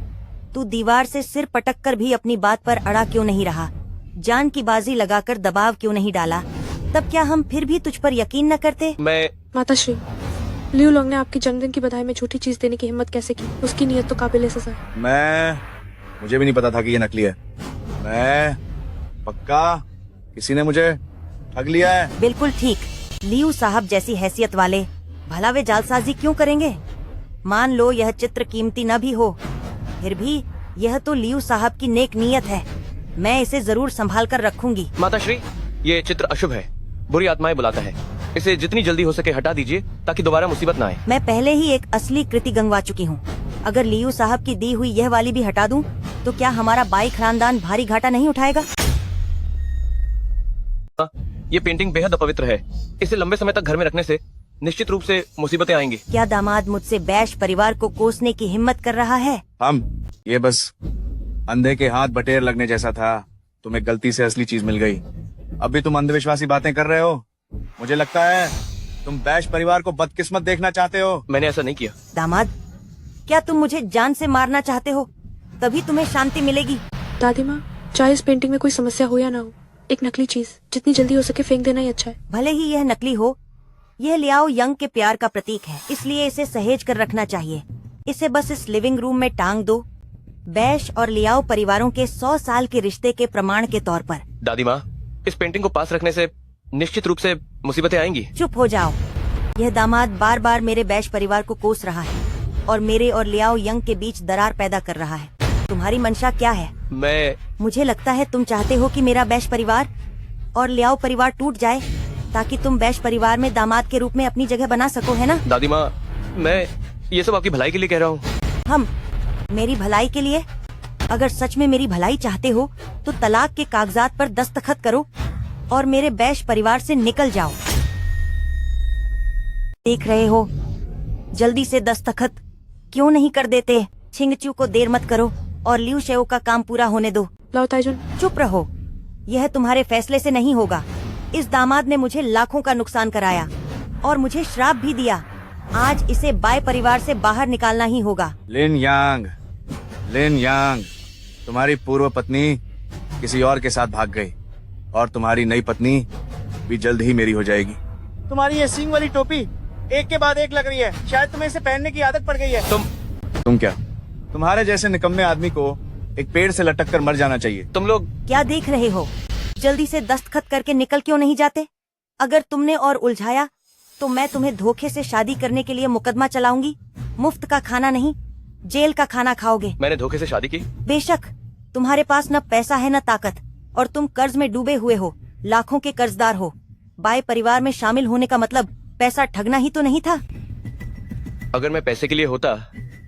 तू दीवार से सिर पटक कर भी अपनी बात पर अड़ा क्यों नहीं रहा? जान की बाजी लगाकर दबाव क्यों नहीं डाला? तब क्या हम फिर भी तुझ पर यकीन न करते? माताश्री, लियू लोंग ने आपके जन्मदिन की बधाई में झूठी चीज देने की हिम्मत कैसे की? उसकी नीयत तो काबिल सजा है। मुझे भी नहीं पता था कि ये नकली है। पक्का किसी ने मुझे ठग लिया है। बिल्कुल ठीक। लियू साहब जैसी हैसियत वाले भला वे जालसाजी क्यों करेंगे? मान लो यह चित्र कीमती न भी हो, फिर भी यह तो लियू साहब की नेक नीयत है। मैं इसे जरूर संभाल कर रखूंगी। माताश्री, ये चित्र अशुभ है, बुरी आत्माएं बुलाता है। इसे जितनी जल्दी हो सके हटा दीजिए ताकि दोबारा मुसीबत न आए। मैं पहले ही एक असली कृति गंगवा चुकी हूँ। अगर लियू साहब की दी हुई यह वाली भी हटा दूं, तो क्या हमारा बाई खानदान भारी घाटा नहीं उठाएगा? ये पेंटिंग बेहद अपवित्र है। इसे लंबे समय तक घर में रखने से निश्चित रूप से मुसीबतें आएंगी। क्या दामाद मुझसे बैश परिवार को कोसने की हिम्मत कर रहा है? ये बस अंधे के हाथ बटेर लगने जैसा था। तुम्हें गलती से असली चीज मिल गई। अब भी तुम अंधविश्वासी बातें कर रहे हो। मुझे लगता है तुम बैश परिवार को बदकिस्मत देखना चाहते हो। मैंने ऐसा नहीं किया। दामाद, क्या तुम मुझे जान से मारना चाहते हो? तभी तुम्हें शांति मिलेगी। दादी माँ, चाहे इस पेंटिंग में कोई समस्या हो या ना हो, एक नकली चीज जितनी जल्दी हो सके फेंक देना ही अच्छा है। भले ही यह नकली हो, यह लियाओ यंग के प्यार का प्रतीक है, इसलिए इसे सहेज कर रखना चाहिए। इसे बस इस लिविंग रूम में टांग दो, बैश और लियाओ परिवारों के 100 साल के रिश्ते के प्रमाण के तौर पर। दादी माँ, इस पेंटिंग को पास रखने से निश्चित रूप से मुसीबतें आएंगी। चुप हो जाओ। यह दामाद बार बार मेरे बैश परिवार को कोस रहा है और मेरे और लियाओ यंग के बीच दरार पैदा कर रहा है। तुम्हारी मंशा क्या है? मुझे लगता है तुम चाहते हो कि मेरा बैश परिवार और लियाओ परिवार टूट जाए ताकि तुम बैश परिवार में दामाद के रूप में अपनी जगह बना सको, है ना? दादी माँ, मैं ये सब आपकी भलाई के लिए कह रहा हूँ। हम मेरी भलाई के लिए? अगर सच में मेरी भलाई चाहते हो तो तलाक के कागजात पर दस्तखत करो और मेरे बैश परिवार से निकल जाओ। देख रहे हो, जल्दी से दस्तखत क्यों नहीं कर देते? छिंगचू को देर मत करो और लियू शेओ का काम पूरा होने दो। लाओ ताइजुन। चुप रहो, यह तुम्हारे फैसले से नहीं होगा। इस दामाद ने मुझे लाखों का नुकसान कराया और मुझे श्राप भी दिया। आज इसे बाय परिवार से बाहर निकालना ही होगा। लिन यांग, तुम्हारी पूर्व पत्नी किसी और के साथ भाग गई और तुम्हारी नई पत्नी भी जल्द ही मेरी हो जाएगी। तुम्हारी ये सींग वाली टोपी एक के बाद एक लग रही है। शायद तुम्हें इसे पहनने की आदत पड़ गई है। तुम क्या? तुम्हारे जैसे निकम्मे आदमी को एक पेड़ से लटक कर मर जाना चाहिए। तुम लोग क्या देख रहे हो? जल्दी से दस्तखत करके निकल क्यों नहीं जाते? अगर तुमने और उलझाया तो मैं तुम्हें धोखे से शादी करने के लिए मुकदमा चलाऊंगी। मुफ्त का खाना नहीं, जेल का खाना खाओगे। मैंने धोखे से शादी की? बेशक, तुम्हारे पास न पैसा है न ताकत और तुम कर्ज में डूबे हुए हो, लाखों के कर्जदार हो। बाय परिवार में शामिल होने का मतलब पैसा ठगना ही तो नहीं था। अगर मैं पैसे के लिए होता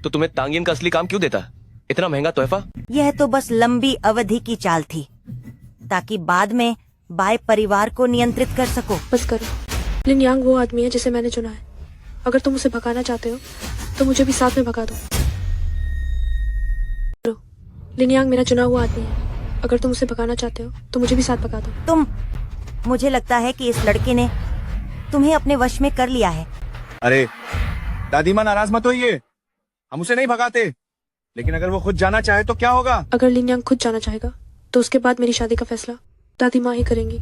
तो तुम्हें तांगिन का असली काम क्यों देता? इतना महंगा तोहफा? यह तो बस लंबी अवधि की चाल थी ताकि बाद में बाय परिवार को नियंत्रित कर सको। बस करो। लिन यांग वो आदमी है जिसे मैंने चुना है। अगर तुम उसे भगाना चाहते हो तो मुझे भी साथ में भगा दो। लिन यांग मेरा चुना हुआ आदमी है। अगर तुम उसे भगाना चाहते हो तो मुझे भी साथ भगा दो। मुझे लगता है कि इस लड़के ने तुम्हें अपने वश में कर लिया है। अरे दादी माँ, नाराज मत होइए, हम उसे नहीं भगाते। लेकिन अगर वो खुद जाना चाहे तो क्या होगा? अगर लिन यांग खुद जाना चाहेगा तो उसके बाद मेरी शादी का फैसला दादी माँ ही करेंगी।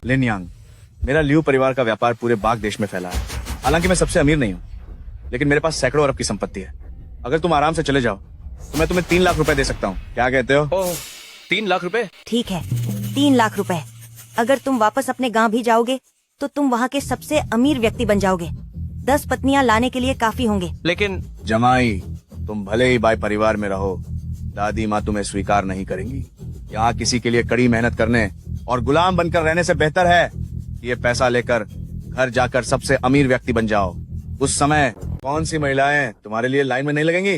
लिन यांग, मेरा लियू परिवार का व्यापार पूरे बाग देश में फैला है। हालांकि मैं सबसे अमीर नहीं हूँ, लेकिन मेरे पास सैकड़ों अरब की संपत्ति है। अगर तुम आराम से चले जाओ तो मैं तुम्हें 3 लाख रुपए दे सकता हूँ। क्या कहते हो? 3 लाख रुपए? ठीक है, 3 लाख रुपए। अगर तुम वापस अपने गांव भी जाओगे तो तुम वहाँ के सबसे अमीर व्यक्ति बन जाओगे। 10 पत्नियां लाने के लिए काफी होंगे। लेकिन जमाई, तुम भले ही बाय परिवार में रहो, दादी माँ तुम्हें स्वीकार नहीं करेंगी। यहाँ किसी के लिए कड़ी मेहनत करने और गुलाम बनकर रहने से बेहतर है ये पैसा लेकर घर जाकर सबसे अमीर व्यक्ति बन जाओ। उस समय कौन सी महिलाएं तुम्हारे लिए लाइन में नहीं लगेंगी?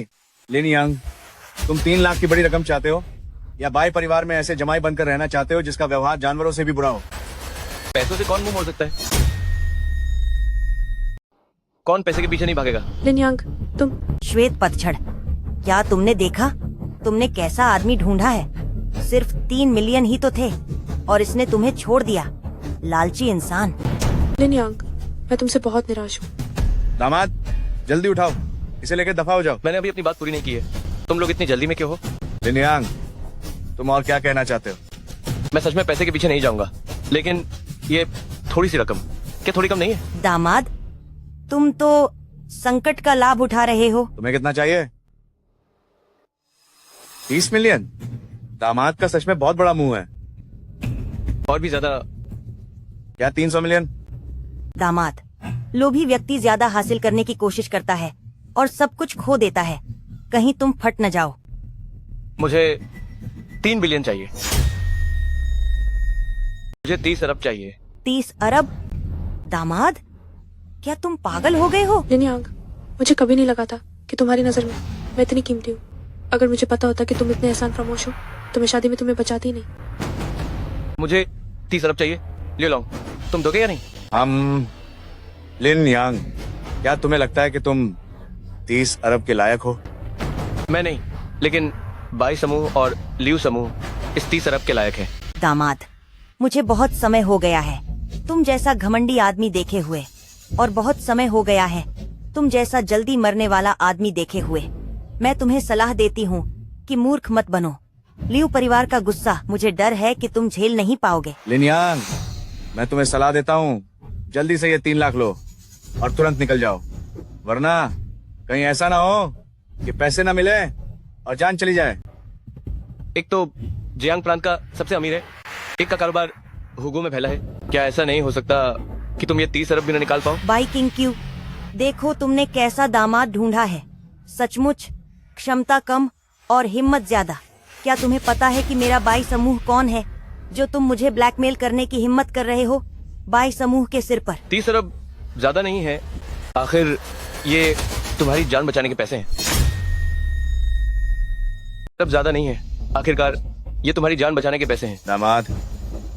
लिन यांग, तुम 3 लाख की बड़ी रकम चाहते हो या बाय परिवार में ऐसे जमाई बनकर रहना चाहते हो जिसका व्यवहार जानवरों से भी बुरा हो? पैसों से कौन मुंह मोड़ सकता है? कौन पैसे के पीछे नहीं भागेगा? लिन यांग, तुम श्वेत पतझड़, क्या तुमने देखा तुमने कैसा आदमी ढूंढा है? सिर्फ 3 मिलियन ही तो थे और इसने तुम्हें छोड़ दिया। लालची इंसान। लिन यांग, मैं तुमसे बहुत निराश हूँ। दामाद, जल्दी उठाओ, इसे लेकर दफा हो जाओ। मैंने अभी अपनी बात पूरी नहीं की है। तुम लोग इतनी जल्दी में क्यों हो? लिन यांग, तुम और क्या कहना चाहते हो? मैं सच में पैसे के पीछे नहीं जाऊंगा, लेकिन ये थोड़ी सी रकम क्या थोड़ी कम नहीं है? दामाद, तुम तो संकट का लाभ उठा रहे हो। तुम्हें कितना चाहिए? 30 मिलियन? दामाद का सच में बहुत बड़ा मुंह है। और भी ज्यादा? क्या 300 मिलियन? दामाद, लोभी व्यक्ति ज्यादा हासिल करने की कोशिश करता है और सब कुछ खो देता है। कहीं तुम फट न जाओ। मुझे 3 बिलियन चाहिए। मुझे 30 अरब चाहिए। 30 अरब? दामाद, क्या तुम पागल हो गए हो? लिन यांग, मुझे कभी नहीं लगा था कि तुम्हारी नजर में मैं इतनी कीमती हूँ। अगर मुझे पता होता कि तुम इतने एहसान फरामोश हो तो मैं शादी में तुम्हें बचाती नहीं। मुझे 30 अरब चाहिए, ले लाऊं। तुम दोगे या नहीं? हम लिन यांग, क्या तुम्हें लगता है कि तुम 30 अरब के लायक हो? मैं नहीं, लेकिन बाई समूह और लियू समूह इस 30 अरब के लायक है। दामाद, मुझे बहुत समय हो गया है तुम जैसा घमंडी आदमी देखे हुए, और बहुत समय हो गया है तुम जैसा जल्दी मरने वाला आदमी देखे हुए। मैं तुम्हें सलाह देती हूँ कि मूर्ख मत बनो। लियू परिवार का गुस्सा मुझे डर है कि तुम झेल नहीं पाओगे। लिन यांग, मैं तुम्हें सलाह देता हूँ, जल्दी से ये 3 लाख लो और तुरंत निकल जाओ, वरना कहीं ऐसा ना हो कि पैसे ना मिले और जान चली जाए। एक तो जियांग प्रांत का सबसे अमीर है, एक का कारोबार हुगो में फैला है। क्या ऐसा नहीं हो सकता कि तुम ये 30 अरब भी न निकाल पाओ? भाई किंग, देखो तुमने कैसा दामाद ढूंढा है। सचमुच क्षमता कम और हिम्मत ज्यादा। क्या तुम्हें पता है कि मेरा बाई समूह कौन है जो तुम मुझे ब्लैकमेल करने की हिम्मत कर रहे हो? बाई समूह के सिर पर 30 अरब ज्यादा नहीं है, आखिर ये तुम्हारी जान बचाने के पैसे हैं। अब ज्यादा नहीं है, आखिरकार ये तुम्हारी जान बचाने के पैसे हैं। दामाद,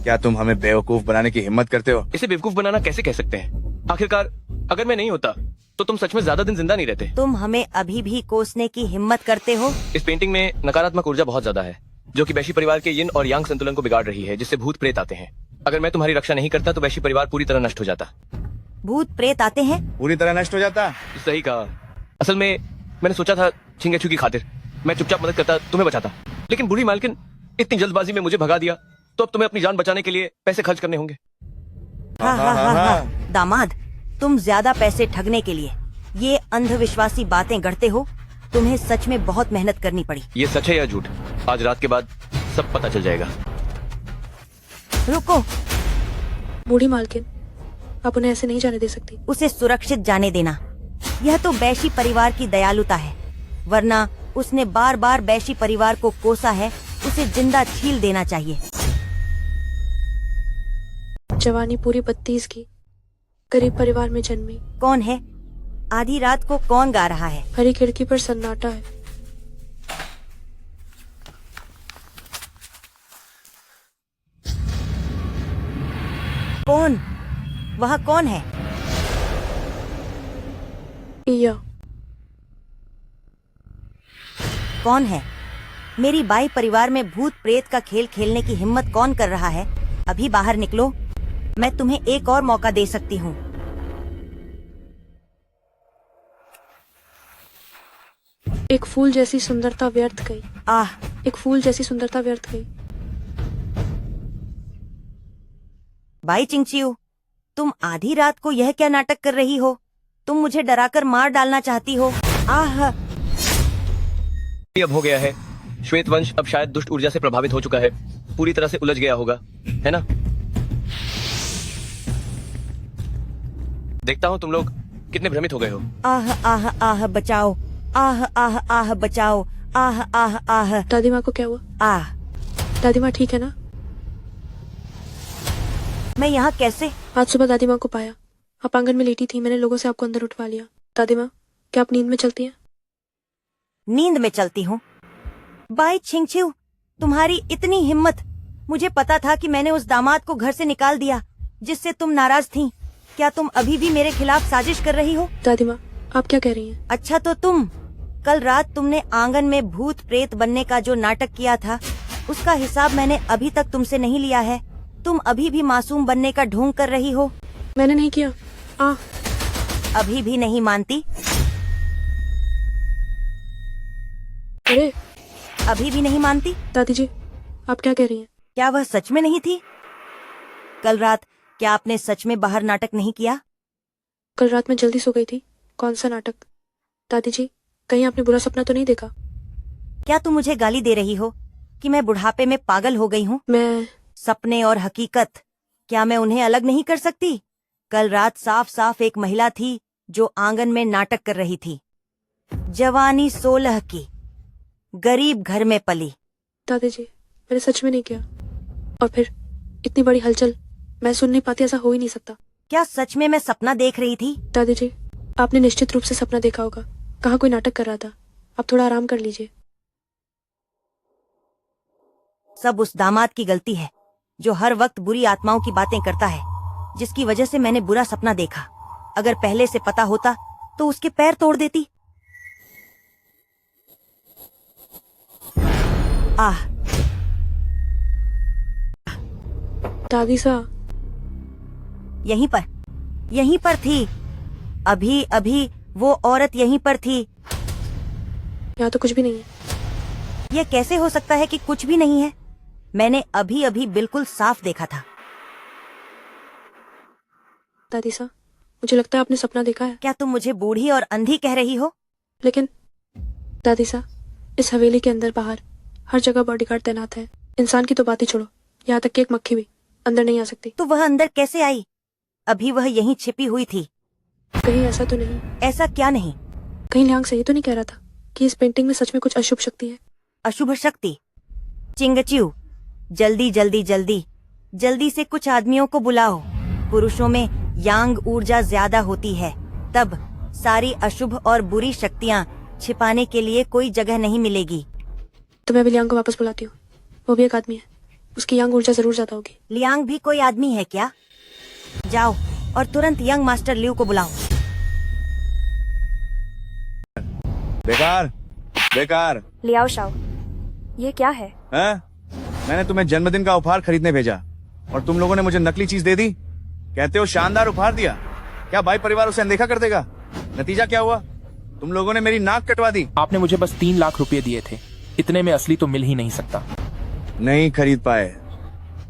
क्या तुम हमें बेवकूफ बनाने की हिम्मत करते हो? इसे बेवकूफ बनाना कैसे कह सकते हैं? आखिरकार अगर मैं नहीं होता तो तुम सच में ज्यादा दिन जिंदा नहीं रहते। तुम हमें अभी भी कोसने की हिम्मत करते हो? इस पेंटिंग में नकारात्मक ऊर्जा बहुत ज्यादा है, जो कि वैशी परिवार के यिन और यांग संतुलन को बिगाड़ रही है, जिससे भूत प्रेत आते हैं। अगर मैं तुम्हारी रक्षा नहीं करता तो वैशी परिवार पूरी तरह नष्ट हो जाता। भूत प्रेत आते हैं? पूरी तरह नष्ट हो जाता? सही कहा। असल में मैंने सोचा था छिंगेछू की खातिर मैं चुपचाप मदद करता, तुम्हें बचाता, लेकिन बुरी मालकिन इतनी जल्दबाजी में मुझे भगा दिया, तो अब तुम्हें अपनी जान बचाने के लिए पैसे खर्च करने होंगे। हाँ। दामाद, तुम ज्यादा पैसे ठगने के लिए ये अंधविश्वासी बातें गढ़ते हो। तुम्हें सच में बहुत मेहनत करनी पड़ी। ये सच है या झूठ, आज रात के बाद सब पता चल जाएगा। रुको, बूढ़ी मालकिन, आप उन्हें ऐसे नहीं जाने दे सकती। उसे सुरक्षित जाने देना, यह तो बैशी परिवार की दयालुता है, वरना उसने बार बार बैशी परिवार को कोसा है। उसे जिंदा छील देना चाहिए। जवानी पूरी 32 की, गरीब परिवार में जन्मी। कौन है? आधी रात को कौन गा रहा है? हरी खिड़की पर सन्नाटा है। कौन? वह कौन है? पिया। कौन है? मेरी बाई परिवार में भूत प्रेत का खेल खेलने की हिम्मत कौन कर रहा है? अभी बाहर निकलो, मैं तुम्हें एक और मौका दे सकती हूँ। एक फूल जैसी सुंदरता व्यर्थ गई। एक फूल जैसी सुंदरता व्यर्थ गई। बाई चिंगचियू, तुम आधी रात को यह क्या नाटक कर रही हो? तुम मुझे डराकर मार डालना चाहती हो? अब हो गया है। श्वेत वंश अब शायद दुष्ट ऊर्जा से प्रभावित हो चुका है, पूरी तरह से उलझ गया होगा, है ना? देखता हूँ तुम लोग कितने भ्रमित हो गए हो। बचाओ, बचाओ, दादी माँ को क्या हुआ? दादी माँ ठीक है ना? मैं यहाँ कैसे? आज सुबह दादी माँ को पाया, आप आंगन में लेटी थी। मैंने लोगों से आपको अंदर उठवा लिया। दादी माँ, क्या आप नींद में चलती हैं? नींद में चलती हूँ? बाई छिंगछिऊ, तुम्हारी इतनी हिम्मत! मुझे पता था कि मैंने उस दामाद को घर से निकाल दिया जिससे तुम नाराज थीं। क्या तुम अभी भी मेरे खिलाफ साजिश कर रही हो? दादी माँ, आप क्या कह रही हैं? अच्छा, तो तुम कल रात तुमने आंगन में भूत प्रेत बनने का जो नाटक किया था, उसका हिसाब मैंने अभी तक तुमसे नहीं लिया है। तुम अभी भी मासूम बनने का ढोंग कर रही हो। मैंने नहीं किया। अभी भी नहीं मानती? अरे, अभी भी नहीं मानती? दादी जी, आप क्या कह रही हैं? क्या वह सच में नहीं थी? कल रात क्या आपने सच में बाहर नाटक नहीं किया? कल रात मैं जल्दी सो गई थी। कौन सा नाटक? दादी जी, कहीं आपने बुरा सपना तो नहीं देखा? क्या तुम मुझे गाली दे रही हो कि मैं बुढ़ापे में पागल हो गई हूँ? मैं सपने और हकीकत, क्या मैं उन्हें अलग नहीं कर सकती? कल रात साफ साफ एक महिला थी जो आंगन में नाटक कर रही थी। जवानी 16 की, गरीब घर में पली। दादी जी, मैंने सच में नहीं किया। और फिर इतनी बड़ी हलचल मैं सुन नहीं पाती, ऐसा हो ही नहीं सकता। क्या सच में मैं सपना देख रही थी? दादी जी, आपने निश्चित रूप से सपना देखा होगा। कहाँ कोई नाटक कर रहा था। आप थोड़ा आराम कर लीजिए। सब उस दामाद की गलती है जो हर वक्त बुरी आत्माओं की बातें करता है, जिसकी वजह से मैंने बुरा सपना देखा। अगर पहले से पता होता तो उसके पैर तोड़ देती। दादी सा, यहीं पर थी। अभी अभी वो औरत यहीं पर थी। यहाँ तो कुछ भी नहीं है। यह कैसे हो सकता है कि कुछ भी नहीं है? मैंने अभी अभी बिल्कुल साफ देखा था। दादी सा, मुझे लगता है आपने सपना देखा है। क्या तुम मुझे बूढ़ी और अंधी कह रही हो? लेकिन दादी सा, इस हवेली के अंदर बाहर हर जगह बॉडीगार्ड तैनात है। इंसान की तो बात ही छोड़ो, यहाँ तक कि एक मक्खी भी अंदर नहीं आ सकती। तो वह अंदर कैसे आई? अभी वह यहीं छिपी हुई थी। कहीं ऐसा तो नहीं? ऐसा क्या नहीं? कहीं लियांग सही तो नहीं कह रहा था कि इस पेंटिंग में सच में कुछ अशुभ शक्ति है? अशुभ शक्ति? चिंगच्यू, जल्दी जल्दी जल्दी जल्दी से कुछ आदमियों को बुलाओ। पुरुषों में यांग ऊर्जा ज्यादा होती है, तब सारी अशुभ और बुरी शक्तियाँ छिपाने के लिए कोई जगह नहीं मिलेगी। तो मैं भी लियांग को वापस बुलाती हूँ। वो भी एक आदमी है, उसकी यांग ऊर्जा जरूर ज्यादा होगी। लियांग भी कोई आदमी है क्या? जाओ और तुरंत यंग मास्टर लियू को बुलाओ। बेकार बेकार। लियाओ शाओ, ये क्या है? हैं? मैंने तुम्हें जन्मदिन का उपहार खरीदने भेजा और तुम लोगों ने मुझे नकली चीज दे दी। कहते हो शानदार उपहार दिया, क्या भाई परिवार उसे अनदेखा कर देगा? नतीजा क्या हुआ? तुम लोगों ने मेरी नाक कटवा दी। आपने मुझे बस 3 लाख रुपए दिए थे, इतने में असली तो मिल ही नहीं सकता। नहीं खरीद पाए,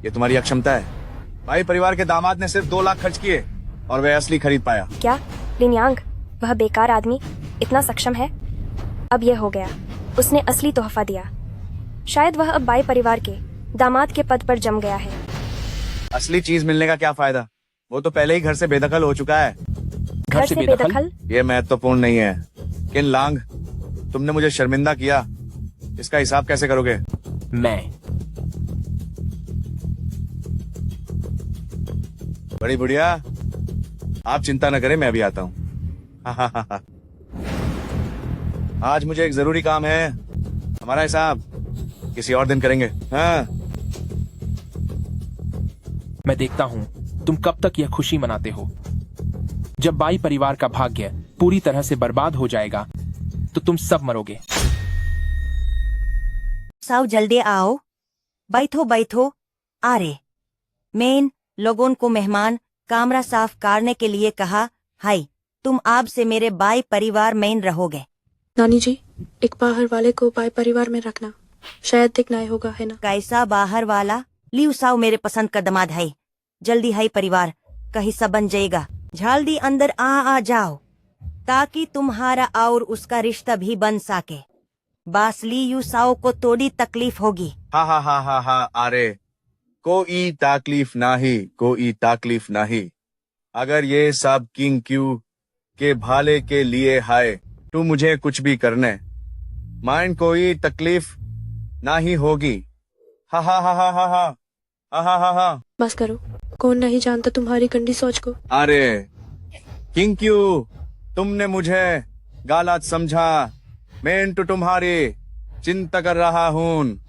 ये तुम्हारी अक्षमता है। भाई परिवार के दामाद ने सिर्फ 2 लाख खर्च किए और वह असली खरीद पाया। क्या लिन यांग, वह बेकार आदमी इतना सक्षम है? अब यह हो गया, उसने असली तोहफा दिया। शायद वह अब बाई परिवार के दामाद के पद पर जम गया है। असली चीज मिलने का क्या फायदा? वो तो पहले ही घर से बेदखल हो चुका है। घर से बेदखल? ये महत्वपूर्ण नहीं है। किन लांग, तुमने मुझे शर्मिंदा किया, इसका हिसाब कैसे करोगे? मैं बड़ी बुढ़िया, आप चिंता न करें, मैं अभी आता हूँ। आज मुझे एक जरूरी काम है, हमारा हिसाब किसी और दिन करेंगे। हाँ। मैं देखता हूँ तुम कब तक यह खुशी मनाते हो। जब बाई परिवार का भाग्य पूरी तरह से बर्बाद हो जाएगा तो तुम सब मरोगे। साओ जल्दी आओ, बैठो बैठो। अरे मेन लोगों को मेहमान कमरा साफ करने के लिए कहा। हाय, तुम अब से मेरे बाई परिवार में रहोगे। नानी जी, एक बाहर वाले को बाई परिवार में रखना शायद एक न्याय होगा, है ना? कैसा बाहर वाला? लियू साओ मेरे पसंद का दामाद है। जल्दी है परिवार का हिस्सा बन जाएगा। जल्दी अंदर आ जाओ ताकि तुम्हारा और उसका रिश्ता भी बन सके। बस लियू साओ को थोड़ी तकलीफ होगी। हा हा हा हा हा। अरे कोई तकलीफ नहीं, कोई तकलीफ नहीं। अगर ये सब किंग क्यू के भाले के लिए है तो मुझे कुछ भी करने माइंड कोई तकलीफ नहीं होगी। हा हा हा हा हा हा हा हा हा। बस करो, कौन नहीं जानता तुम्हारी गंदी सोच को। अरे किंग क्यू, तुमने मुझे गलत समझा। मैं तो तुम्हारी चिंता कर रहा हूँ।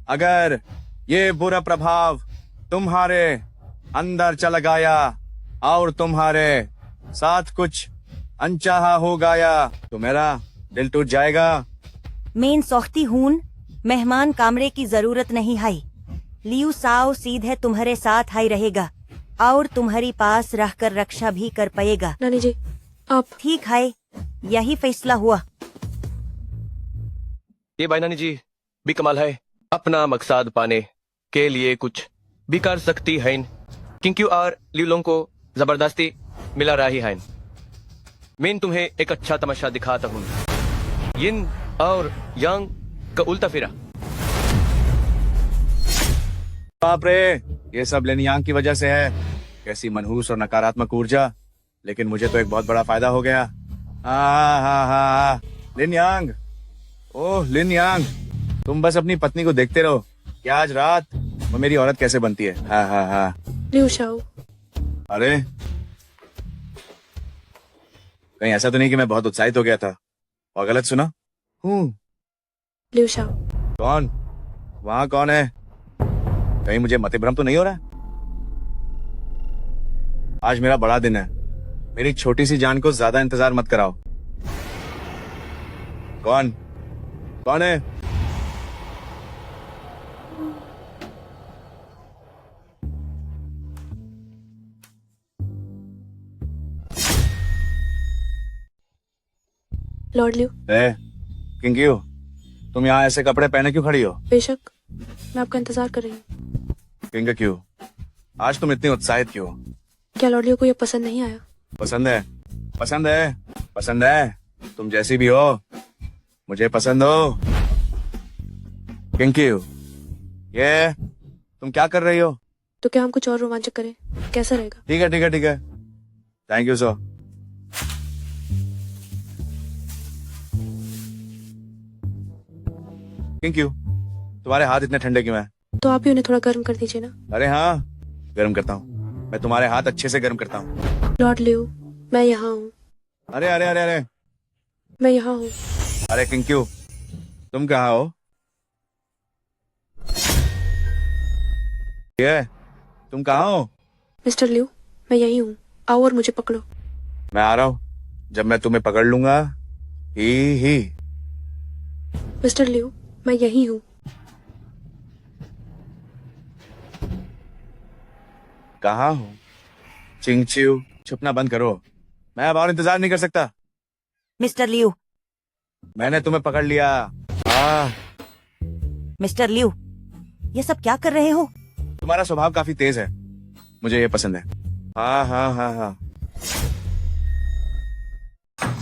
अगर ये बुरा प्रभाव तुम्हारे अंदर चला गया और तुम्हारे साथ कुछ अनचाहा हो गया तो मेरा दिल टूट जाएगा। मेन सोचती हूँ मेहमान कमरे की जरूरत नहीं है। लियू साओ सीधे तुम्हारे साथ ही रहेगा और तुम्हारी पास रहकर रक्षा भी कर पाएगा। नानी जी, आप ठीक है, यही फैसला हुआ। ये भाई नानी जी भी कमाल है, अपना मकसद पाने के लिए कुछ भी कर सकती है। किंक्यू और लियोलों को जबरदस्ती मिला रही है। मैं तुम्हें एक अच्छा तमाशा दिखाता हूँ। यिन और यांग का उल्टा फिरा। बाप रे, ये सब लिन यांग की वजह से है। कैसी मनहूस और नकारात्मक ऊर्जा, लेकिन मुझे तो एक बहुत बड़ा फायदा हो गया। हा। लिन यांग, ओह लिन यांग, तुम बस अपनी पत्नी को देखते रहो कि आज रात वो मेरी औरत कैसे बनती है। हा। लियू शाओ, अरे कहीं ऐसा तो नहीं कि मैं बहुत उत्साहित हो गया था और गलत सुना? लियू शाओ, कौन? वहां कौन है? कहीं मुझे मतिभ्रम तो नहीं हो रहा है? आज मेरा बड़ा दिन है, मेरी छोटी सी जान को ज्यादा इंतजार मत कराओ। कौन है? Lord Liu. किंग क्यू, तुम यहाँ ऐसे कपड़े पहने क्यों खड़ी हो? बेशक, मैं आपका इंतजार कर रही हूँ। किंग क्यू, आज तुम इतनी उत्साहित क्यों हो? क्या लॉर्ड लियू को ये पसंद नहीं आया? पसंद है। तुम जैसी भी हो मुझे पसंद हो। किंग यू, ये तुम क्या कर रही हो? तो क्या हम कुछ और रोमांचक करें? कैसा रहेगा? ठीक है ठीक है ठीक है, thank you sir. King you, तुम्हारे हाथ इतने ठंडे क्यों हैं? तो आप भी उन्हें थोड़ा गर्म कर दीजिए ना। अरे हाँ, गर्म करता हूँ। मैं तुम्हारे हाथ अच्छे से गर्म करता हूँ। लॉर्ड लियो, मैं यहाँ हूँ। अरे अरे अरे अरे, मैं यहाँ हूँ। अरे किंग यू, तुम कहाँ हो? ये तुम कहाँ हो? मिस्टर लियो, मैं यहीं हूँ। आओ और मुझे पकड़ो। मैं आ रहा हूँ, जब मैं तुम्हें पकड़ लूंगा ही। मिस्टर लियो, मैं यहीं हूँ। कहाँ हो? चिंगचिू, छुपना बंद करो। मैं अब और इंतजार नहीं कर सकता। मिस्टर लियू, मैंने तुम्हें पकड़ लिया। मिस्टर लियू, ये सब क्या कर रहे हो? तुम्हारा स्वभाव काफी तेज है, मुझे ये पसंद है। हाँ हाँ हाँ हाँ।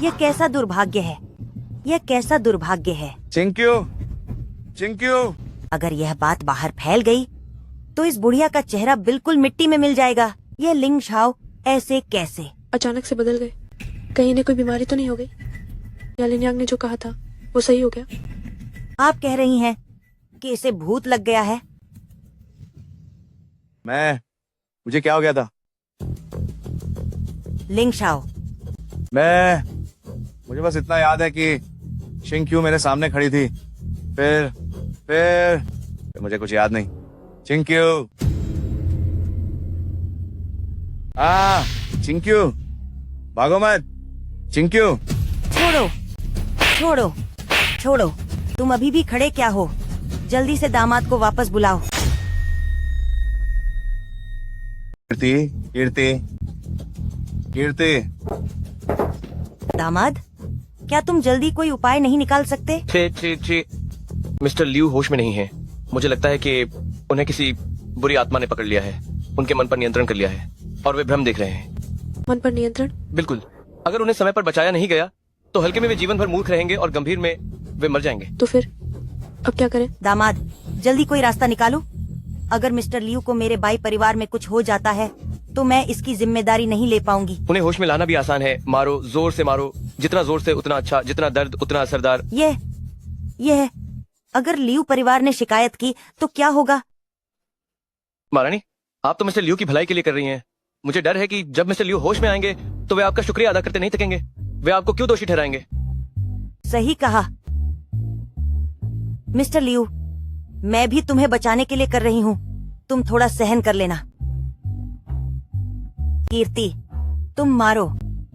ये कैसा दुर्भाग्य है, यह कैसा दुर्भाग्य है। चिंक्यू, चिंक्यू, अगर यह बात बाहर फैल गई तो इस बुढ़िया का चेहरा बिल्कुल मिट्टी में मिल जाएगा। यह लिंग शाओ ऐसे कैसे? अचानक से बदल गए। कहीं इन्हें कोई बीमारी तो नहीं हो गई? या लिन यांग ने जो कहा था वो सही हो गया? आप कह रही हैं कि इसे भूत लग गया है? मुझे क्या हो गया था? लिंग शाओ, मुझे बस इतना याद है कि चिंक्यू मेरे सामने खड़ी थी। फिर मुझे कुछ याद नहीं। चिंक्यू, चिंक्यू, भागो मत। चिंक्यू, छोड़ो छोड़ो छोड़ो, तुम अभी भी खड़े क्या हो? जल्दी से दामाद को वापस बुलाओ। कीर्ति, कीर्ति, कीर्ति। दामाद, क्या तुम जल्दी कोई उपाय नहीं निकाल सकते? छे मिस्टर लियू होश में नहीं है। मुझे लगता है कि उन्हें किसी बुरी आत्मा ने पकड़ लिया है, उनके मन पर नियंत्रण कर लिया है और वे भ्रम देख रहे हैं। मन पर नियंत्रण? बिल्कुल। अगर उन्हें समय पर बचाया नहीं गया तो हल्के में वे जीवन भर मूर्ख रहेंगे और गंभीर में वे मर जाएंगे। तो फिर अब क्या करें? दामाद, जल्दी कोई रास्ता निकालो। अगर मिस्टर लियू को मेरे बाई परिवार में कुछ हो जाता है तो मैं इसकी जिम्मेदारी नहीं ले पाऊंगी। उन्हें होश में लाना भी आसान है। मारो, जोर से मारो, जितना जोर से उतना अच्छा, जितना दर्द उतना असरदार। यह अगर लियू परिवार ने शिकायत की तो क्या होगा? महारानी, आप तो मिस्टर लियू की भलाई के लिए कर रही हैं। मुझे डर है कि जब मिस्टर लियू होश में आएंगे तो वे आपका शुक्रिया अदा करते नहीं थकेंगे। वे आपको क्यों दोषी ठहराएंगे? सही कहा मिस्टर लियू, मैं भी तुम्हें बचाने के लिए कर रही हूँ। तुम थोड़ा सहन कर लेना। कीर्ति, तुम मारो।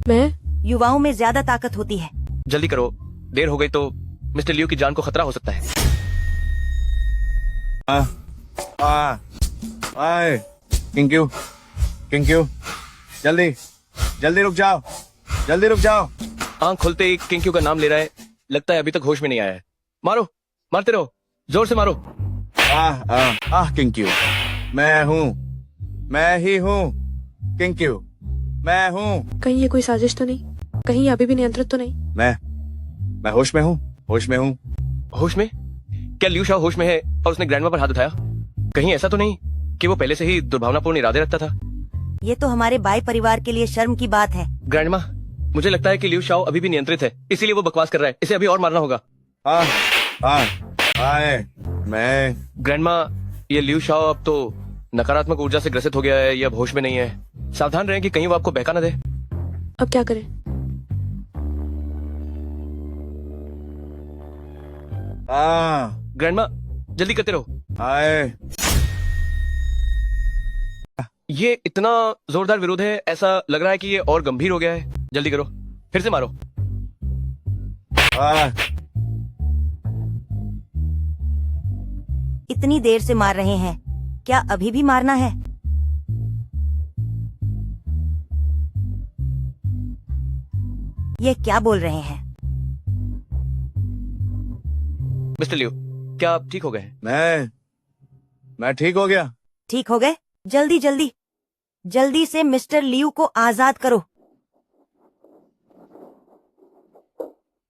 मैं? युवाओं में ज्यादा ताकत होती है। जल्दी करो, देर हो गई तो मिस्टर लियू की जान को खतरा हो सकता है। किंक्यू, किंक्यू, जल्दी जल्दी रुक जाओ, जल्दी रुक जाओ। आंख खुलते ही किंक्यू का नाम ले रहा है। लगता है अभी तक होश में नहीं आया है। मारो, मारते रहो, जोर से मारो। किंक्यू, मैं ही हूँ। किंक्यू, मैं हूँ। कहीं ये कोई साजिश तो नहीं? कहीं ये अभी भी नियंत्रित तो नहीं? मैं होश में हूँ, होश में हूँ। होश में? क्या लियू शाओ होश में है और उसने ग्रैंडमा पर हाथ उठाया? कहीं ऐसा तो नहीं कि वो पहले से ही दुर्भावनापूर्ण इरादे रखता था? ये तो हमारे बाई परिवार के लिए शर्म की बात है। ग्रैंडमा, मुझे लगता है कि लियू शाओ अभी भी नियंत्रित है, इसीलिए वो बकवास कर रहा है। इसे अभी और मारना होगा। मैं ग्रैंडमा, ये लियू शाओ अब तो नकारात्मक ऊर्जा से ग्रसित हो गया है। ये अब होश में नहीं है। सावधान रहें कि कहीं वो आपको बहका न दे। अब क्या करें? ग्रैंडमा, जल्दी करते रहो। ये इतना जोरदार विरोध है, ऐसा लग रहा है कि ये और गंभीर हो गया है। जल्दी करो, फिर से मारो। इतनी देर से मार रहे हैं, क्या अभी भी मारना है? ये क्या बोल रहे हैं? मिस्टर लियू, क्या आप ठीक हो गए? मैं ठीक हो गया। ठीक हो गए? जल्दी जल्दी जल्दी से मिस्टर लियू को आजाद करो।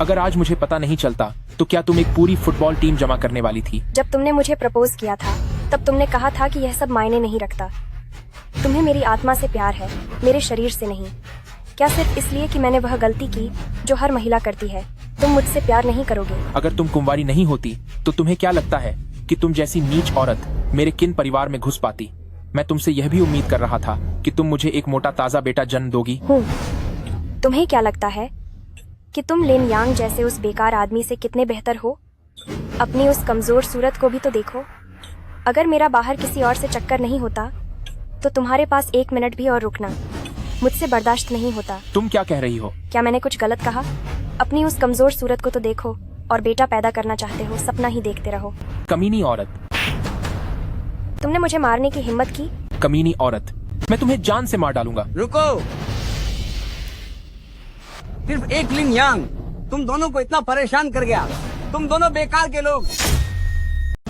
अगर आज मुझे पता नहीं चलता तो क्या तुम एक पूरी फुटबॉल टीम जमा करने वाली थी? जब तुमने मुझे प्रपोज किया था तब तुमने कहा था कि यह सब मायने नहीं रखता। तुम्हें मेरी आत्मा से प्यार है, मेरे शरीर से नहीं। क्या सिर्फ इसलिए कि मैंने वह गलती की जो हर महिला करती है, तुम मुझसे प्यार नहीं करोगे? अगर तुम कुंवारी नहीं होती तो तुम्हें क्या लगता है कि तुम जैसी नीच औरत मेरे किन परिवार में घुस पाती? मैं तुमसे यह भी उम्मीद कर रहा था कि तुम मुझे एक मोटा ताजा बेटा जन्म दोगी। तुम्हें क्या लगता है कि तुम लिन यांग जैसे उस बेकार आदमी से कितने बेहतर हो? अपनी उस कमजोर सूरत को भी तो देखो। अगर मेरा बाहर किसी और से चक्कर नहीं होता तो तुम्हारे पास 1 मिनट भी और रुकना मुझसे बर्दाश्त नहीं होता। तुम क्या कह रही हो? क्या मैंने कुछ गलत कहा? अपनी उस कमजोर सूरत को तो देखो और बेटा पैदा करना चाहते हो, सपना ही देखते रहो। कमीनी औरत, तुमने मुझे मारने की हिम्मत की? कमीनी औरत, मैं तुम्हें जान से मार डालूंगा। रुको, सिर्फ एक लिन यांग तुम दोनों को इतना परेशान कर गया। तुम दोनों बेकार के लोग।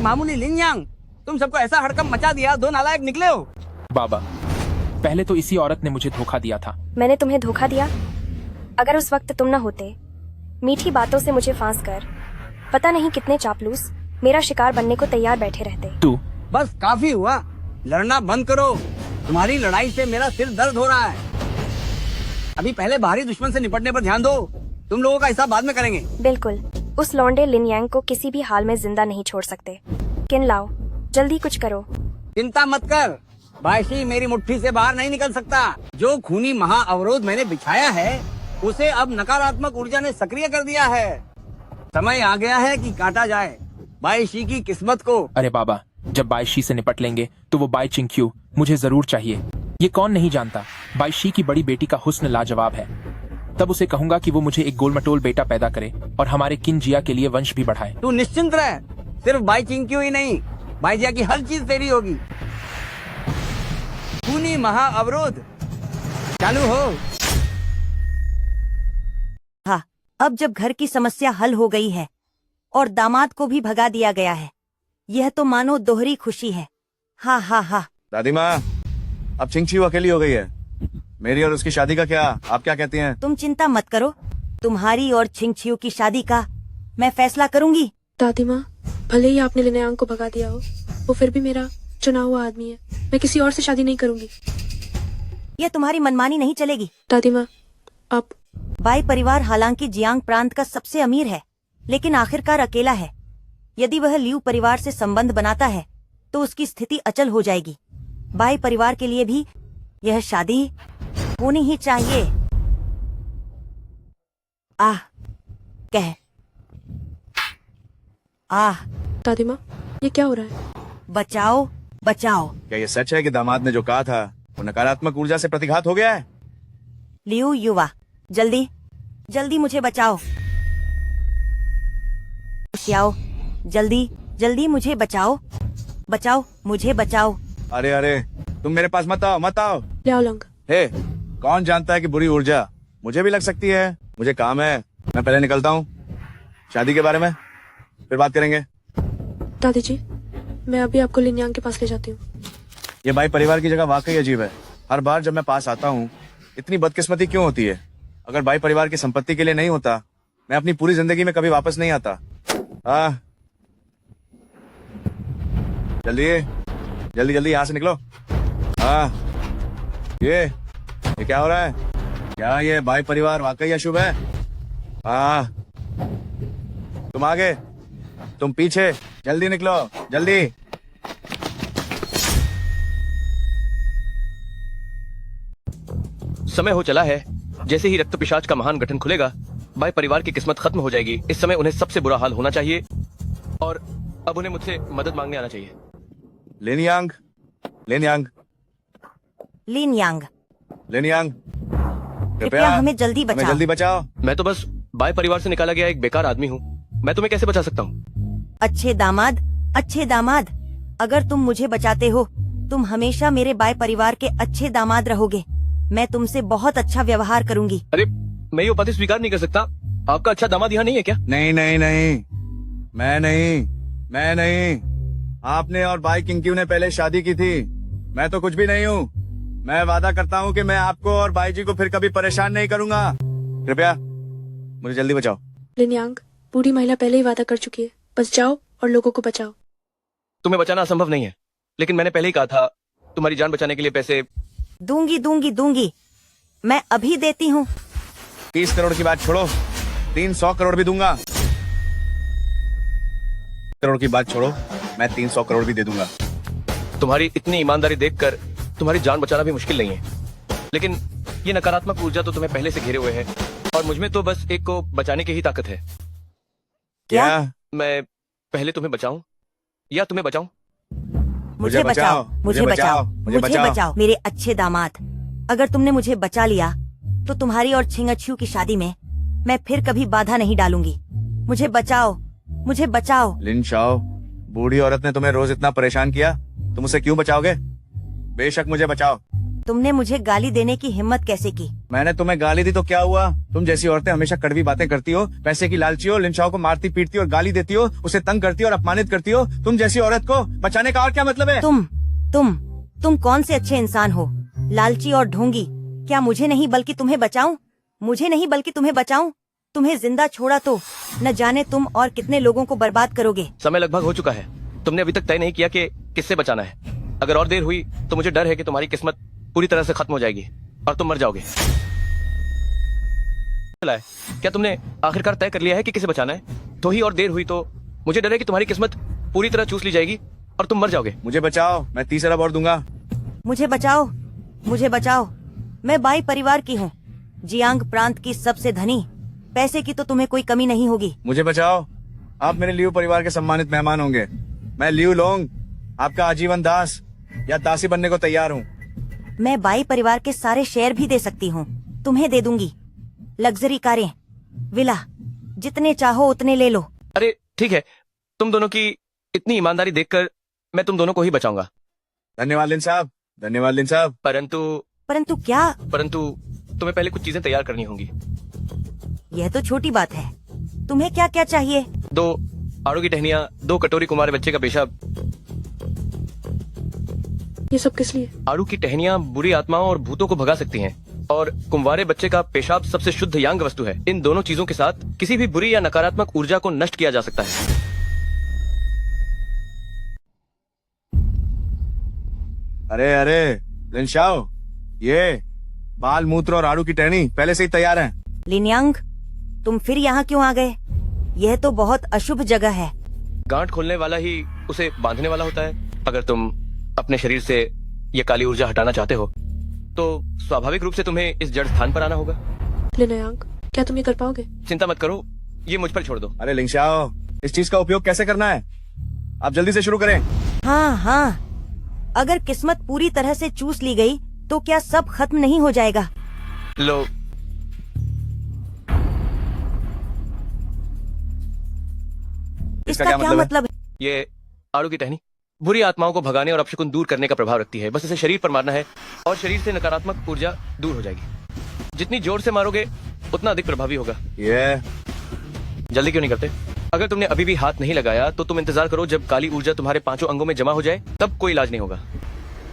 मामूली लिन यांग तुम सबको ऐसा हड़कंप मचा दिया, 2 नालायक निकले हो। बाबा, पहले तो इसी औरत ने मुझे धोखा दिया था। मैंने तुम्हें धोखा दिया? अगर उस वक्त तुम न होते, मीठी बातों से मुझे फांस कर पता नहीं कितने चापलूस मेरा शिकार बनने को तैयार बैठे रहते। तू बस काफी हुआ, लड़ना बंद करो। तुम्हारी लड़ाई से मेरा सिर दर्द हो रहा है। अभी पहले बाहरी दुश्मन से निपटने पर ध्यान दो। तुम लोगों का हिसाब बाद में करेंगे। बिल्कुल, उस लौंडे लिन यांग को किसी भी हाल में जिंदा नहीं छोड़ सकते। किन लाओ, जल्दी कुछ करो। चिंता मत कर, बायशी मेरी मुट्ठी से बाहर नहीं निकल सकता। जो खूनी महा अवरोध मैंने बिछाया है उसे अब नकारात्मक ऊर्जा ने सक्रिय कर दिया है। समय आ गया है कि काटा जाए बायशी की किस्मत को। अरे बाबा, जब बायशी से निपट लेंगे तो वो बाई चिंक्यू मुझे जरूर चाहिए। ये कौन नहीं जानता, बायशी की बड़ी बेटी का हुस्न लाजवाब है। तब उसे कहूंगा कि वो मुझे एक गोलमटोल बेटा पैदा करे और हमारे किन जिया के लिए वंश भी बढ़ाए। तू निश्चिंत रह, सिर्फ बाई चिंक्यू ही नहीं, बाईजिया की हर चीज तेरी होगी। खूनी महा अवरोध चालू हो। हाँ, अब जब घर की समस्या हल हो गई है और दामाद को भी भगा दिया गया है, यह तो मानो दोहरी खुशी है। हाँ हाँ हाँ। दादी माँ, अब चिंगचियू अकेली हो गई है। मेरी और उसकी शादी का क्या, आप क्या कहती हैं? तुम चिंता मत करो, तुम्हारी और छिंगछियू की शादी का मैं फैसला करूंगी। दादी माँ, भले ही आपने लिन यांग को भगा दिया हो, वो फिर भी मेरा चुना हुआ आदमी है। मैं किसी और से शादी नहीं करूंगी। यह तुम्हारी मनमानी नहीं चलेगी। दादी माँ, आप बाई परिवार हालांकि जियांग प्रांत का सबसे अमीर है, लेकिन आखिरकार अकेला है। यदि वह लियू परिवार से संबंध बनाता है तो उसकी स्थिति अचल हो जाएगी। बाई परिवार के लिए भी यह शादी होनी ही चाहिए। आह, कह आह। दादी माँ, ये क्या हो रहा है? बचाओ बचाओ। क्या ये सच है कि दामाद ने जो कहा था वो नकारात्मक ऊर्जा से प्रतिघात हो गया है? लियू युवा, जल्दी जल्दी मुझे बचाओ। श्याओ, जल्दी जल्दी मुझे बचाओ, बचाओ मुझे बचाओ। अरे अरे, तुम मेरे पास मत आओ, मत आओ। ले आओ लंग। हे, कौन जानता है कि बुरी ऊर्जा मुझे भी लग सकती है। मुझे काम है, मैं पहले निकलता हूँ। शादी के बारे में फिर बात करेंगे। दादी जी, मैं अभी आपको लिन यांग के पास ले जाती हूँ। ये बाई परिवार की जगह वाकई अजीब है। हर बार जब मैं पास आता हूँ, इतनी बदकिस्मती क्यों होती है? अगर बाई परिवार की संपत्ति के लिए नहीं होता, मैं अपनी पूरी जिंदगी में कभी वापस नहीं आता। जल्दी जल्दी जल्दी यहाँ से निकलो। ये क्या हो रहा है? क्या ये बाई परिवार वाकई अशुभ है? तुम आगे, तुम पीछे, जल्दी निकलो, जल्दी। समय हो चला है। जैसे ही रक्त पिशाच का महान गठन खुलेगा, बाई परिवार की किस्मत खत्म हो जाएगी। इस समय उन्हें सबसे बुरा हाल होना चाहिए और अब उन्हें मुझसे मदद मांगने आना चाहिए। लिन यांग, लिन यांग, लिन यांग, लिन यांग, कृपया हमें जल्दी हमें बचाओ। जल्दी बचाओ। मैं तो बस बाई परिवार से निकाला गया एक बेकार आदमी हूँ। मैं तुम्हें कैसे बचा सकता हूँ? अच्छे दामाद, अच्छे दामाद, अगर तुम मुझे बचाते हो, तुम हमेशा मेरे बाई परिवार के अच्छे दामाद रहोगे। मैं तुमसे बहुत अच्छा व्यवहार करूंगी। अरे, मैं ये उपाधि स्वीकार नहीं कर सकता। आपका अच्छा दामाद यहाँ नहीं है क्या? नहीं नहीं नहीं, मैं नहीं। आपने और बाई किंग्क्यू ने पहले शादी की थी। मैं तो कुछ भी नहीं हूँ। मैं वादा करता हूँ कि मैं आपको और बाई जी को फिर कभी परेशान नहीं करूंगा। कृपया मुझे जल्दी बचाओ। लिन यांग, बूढ़ी महिला पहले ही वादा कर चुकी है, बस जाओ और लोगों को बचाओ। तुम्हें बचाना असंभव नहीं है, लेकिन मैंने पहले ही कहा था तुम्हारी जान बचाने के लिए पैसे। दूंगी दूंगी दूंगी, मैं अभी देती हूँ। 30 करोड़ की बात छोड़ो, 300 करोड़ भी दूंगा। करोड़ की बात छोड़ो, मैं 300 करोड़ भी दे दूंगा। तुम्हारी इतनी ईमानदारी देखकर तुम्हारी जान बचाना भी मुश्किल नहीं है, लेकिन ये नकारात्मक ऊर्जा तो तुम्हें पहले से घेरे हुए है और मुझमें तो बस एक को बचाने की ही ताकत है। क्या? मैं पहले तुम्हें बचाऊं या तुम्हें बचाऊं? मुझे बचाओ, मुझे बचाओ, मुझे बचाओ मेरे अच्छे दामाद। अगर तुमने मुझे बचा लिया तो तुम्हारी और छिंगछू की शादी में मैं फिर कभी बाधा नहीं डालूंगी। मुझे बचाओ, मुझे बचाओ। लिन शाओ, बूढ़ी औरत ने तुम्हें रोज इतना परेशान किया, तुम उसे क्यों बचाओगे? बेशक मुझे बचाओ। तुमने मुझे गाली देने की हिम्मत कैसे की? मैंने तुम्हें गाली दी तो क्या हुआ? तुम जैसी औरतें हमेशा कड़वी बातें करती हो, पैसे की लालची हो, लिन शाओ को मारती पीटती और गाली देती हो, उसे तंग करती हो और अपमानित करती हो। तुम जैसी औरत को बचाने का और क्या मतलब है? तुम कौन से अच्छे इंसान हो? लालची और ढोंगी। क्या मुझे नहीं बल्कि तुम्हें बचाऊं? मुझे नहीं बल्कि तुम्हें बचाऊं? तुम्हें जिंदा छोड़ा तो न जाने तुम और कितने लोगों को बर्बाद करोगे। समय लगभग हो चुका है, तुमने अभी तक तय नहीं किया कि किससे बचाना है। अगर और देर हुई तो मुझे डर है कि तुम्हारी किस्मत पूरी तरह से खत्म हो जाएगी और तुम मर जाओगे। क्या तुमने आखिरकार तय कर लिया है कि किसे बचाना है? तो ही और देर हुई तो मुझे डर है कि तुम्हारी किस्मत पूरी तरह चूस ली जाएगी और तुम मर जाओगे। मुझे बचाओ, मैं 30 अरब और दूंगा। मुझे बचाओ, मुझे बचाओ। मैं बाई परिवार की हूँ, जियांग प्रांत की सबसे धनी। पैसे की तो तुम्हें कोई कमी नहीं होगी। मुझे बचाओ, आप मेरे लियू परिवार के सम्मानित मेहमान होंगे। मैं लियू लोंग, आपका आजीवन दास या दासी बनने को तैयार हूँ। मैं बाई परिवार के सारे शेयर भी दे सकती हूँ, तुम्हें दे दूंगी। लग्जरी कारें, विला, जितने चाहो उतने ले लो। अरे ठीक है, तुम दोनों की इतनी ईमानदारी देखकर मैं तुम दोनों को ही बचाऊंगा। धन्यवाद लिन साहब, धन्यवाद लिन साहब। परंतु क्या? परंतु तुम्हें पहले कुछ चीजें तैयार करनी होंगी। यह तो छोटी बात है, तुम्हें क्या क्या चाहिए? 2 आड़ू की टहनियाँ, 2 कटोरी कुमारे बच्चे का पेशाब। ये सब किस लिए? आड़ू की टहनियाँ बुरी आत्माओं और भूतों को भगा सकती हैं और कुंवारे बच्चे का पेशाब सबसे शुद्ध यांग वस्तु है। इन दोनों चीजों के साथ किसी भी बुरी या नकारात्मक ऊर्जा को नष्ट किया जा सकता है। अरे अरे लिन शाओ, ये बाल मूत्र और आड़ू की टहनी पहले से ही तैयार है। लिन यांग, तुम फिर यहाँ क्यों आ गए? यह तो बहुत अशुभ जगह है। गांठ खोलने वाला ही उसे बांधने वाला होता है। अगर तुम अपने शरीर से ये काली ऊर्जा हटाना चाहते हो तो स्वाभाविक रूप से तुम्हें इस जड़ स्थान पर आना होगा। लिन यांग, क्या तुम ये कर पाओगे? चिंता मत करो, ये मुझ पर छोड़ दो। अरे लिन शाओ, इस चीज का उपयोग कैसे करना है? आप जल्दी से शुरू करें। हाँ, अगर किस्मत पूरी तरह से चूस ली गई तो क्या सब खत्म नहीं हो जाएगा? लो, इसका क्या मतलब है? ये आड़ू की टहनी बुरी आत्माओं को भगाने और अपशकुन दूर करने का प्रभाव रखती है। बस इसे शरीर पर मारना है और शरीर से नकारात्मक ऊर्जा दूर हो जाएगी। जितनी जोर से मारोगे उतना अधिक प्रभावी होगा। ये जल्दी क्यों नहीं करते? अगर तुमने अभी भी हाथ नहीं लगाया तो तुम इंतजार करो, जब काली ऊर्जा तुम्हारे 5 अंगों में जमा हो जाए तब कोई इलाज नहीं होगा।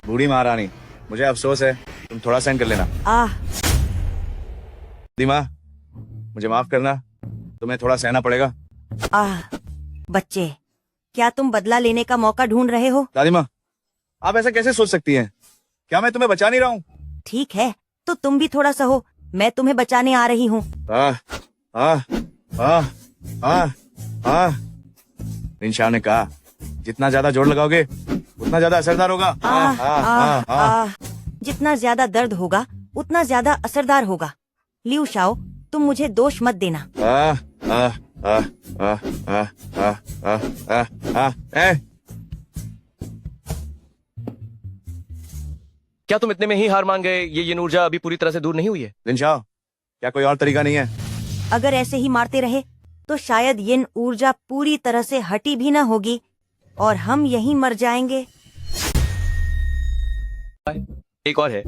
बूढ़ी महारानी, मुझे अफसोस है, तुम थोड़ा सहन कर लेना। दीमा, मुझे माफ करना, तुम्हें थोड़ा सहना पड़ेगा। बच्चे, क्या तुम बदला लेने का मौका ढूंढ रहे हो? दादी माँ, आप ऐसा कैसे सोच सकती हैं? क्या मैं तुम्हें बचा नहीं रहा हूँ? ठीक है, तो तुम भी थोड़ा सहो, मैं तुम्हें बचाने आ रही हूँ। लिन शाओ ने कहा, जितना ज्यादा जोर लगाओगे उतना ज्यादा असरदार होगा। जितना ज्यादा दर्द होगा उतना ज्यादा असरदार होगा। लियू शाओ, तुम मुझे दोष मत देना। क्या तुम इतने में ही हार मान गए? ये ऊर्जा अभी पूरी तरह से दूर नहीं हुई है। लिन शाओ, क्या कोई और तरीका नहीं है? अगर ऐसे ही मारते रहे तो शायद ये ऊर्जा पूरी तरह से हटी भी ना होगी और हम यहीं मर जाएंगे। एक और है,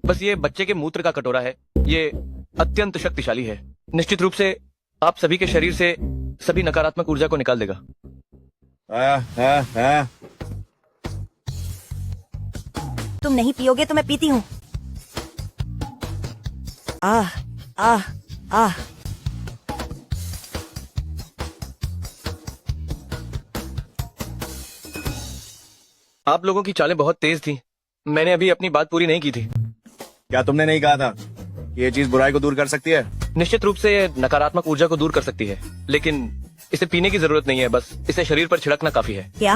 बस ये बच्चे के मूत्र का कटोरा है। ये अत्यंत शक्तिशाली है, निश्चित रूप से आप सभी के शरीर से सभी नकारात्मक ऊर्जा को निकाल देगा। तुम नहीं पियोगे तो मैं पीती हूँ। आप लोगों की चालें बहुत तेज थी। मैंने अभी अपनी बात पूरी नहीं की थी। क्या तुमने नहीं कहा था कि ये चीज बुराई को दूर कर सकती है? निश्चित रूप से ये नकारात्मक ऊर्जा को दूर कर सकती है, लेकिन इसे पीने की जरूरत नहीं है, बस इसे शरीर पर छिड़कना काफी है। क्या?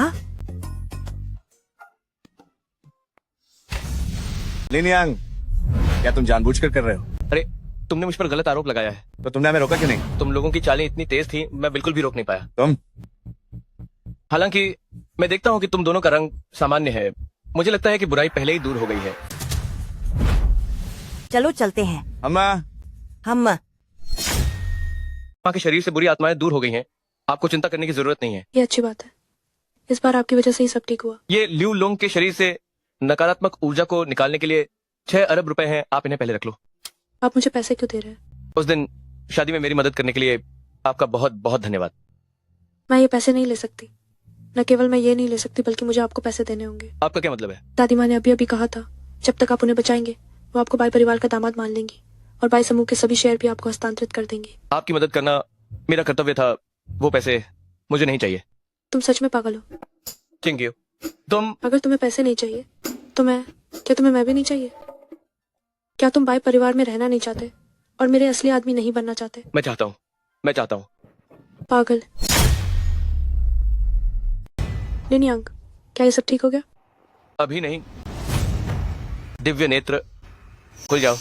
लिन यांग, क्या तुम जानबूझकर कर रहे हो? अरे तुमने मुझ पर गलत आरोप लगाया है। तो तुमने हमें रोका क्यों नहीं? तुम लोगों की चालें इतनी तेज थी, मैं बिल्कुल भी रोक नहीं पाया। तुम हालांकि मैं देखता हूँ कि तुम दोनों का रंग सामान्य है। मुझे लगता है कि बुराई पहले ही दूर हो गई है। चलो चलते हैं। हम माँ के शरीर से बुरी आत्माएं दूर हो गई हैं। आपको चिंता करने की जरूरत नहीं है। ये अच्छी बात है, इस बार आपकी वजह से ही सब ठीक हुआ। ये ल्यू लोंग के शरीर से नकारात्मक ऊर्जा को निकालने के लिए 6 अरब रुपए हैं। आप इन्हें पहले रख लो। आप मुझे पैसे क्यों दे रहे हैं? उस दिन शादी में मेरी मदद करने के लिए आपका बहुत बहुत धन्यवाद। मैं ये पैसे नहीं ले सकती। न केवल मैं ये नहीं ले सकती, बल्कि मुझे आपको पैसे देने होंगे। आपका क्या मतलब है? दादी माँ ने अभी अभी कहा था, जब तक आप उन्हें बचाएंगे वो आपको बाई परिवार का दामाद मान लेंगी और बाई समूह के सभी शेयर भी आपको हस्तांतरित कर देंगी। आपकी मदद करना मेरा कर्तव्य था। वो पैसे मुझे नहीं चाहिए। तुम सच में पागल हो। Thank you. तुम अगर तुम्हें पैसे नहीं चाहिए तो क्या तुम्हें मैं भी नहीं चाहिए? क्या तुम बाई परिवार में रहना नहीं चाहते और मेरे असली आदमी नहीं बनना चाहते? मैं चाहता हूँ। पागल। लिन यांग, क्या ये सब ठीक हो गया? अभी नहीं। दिव्य नेत्र खुल जाओ।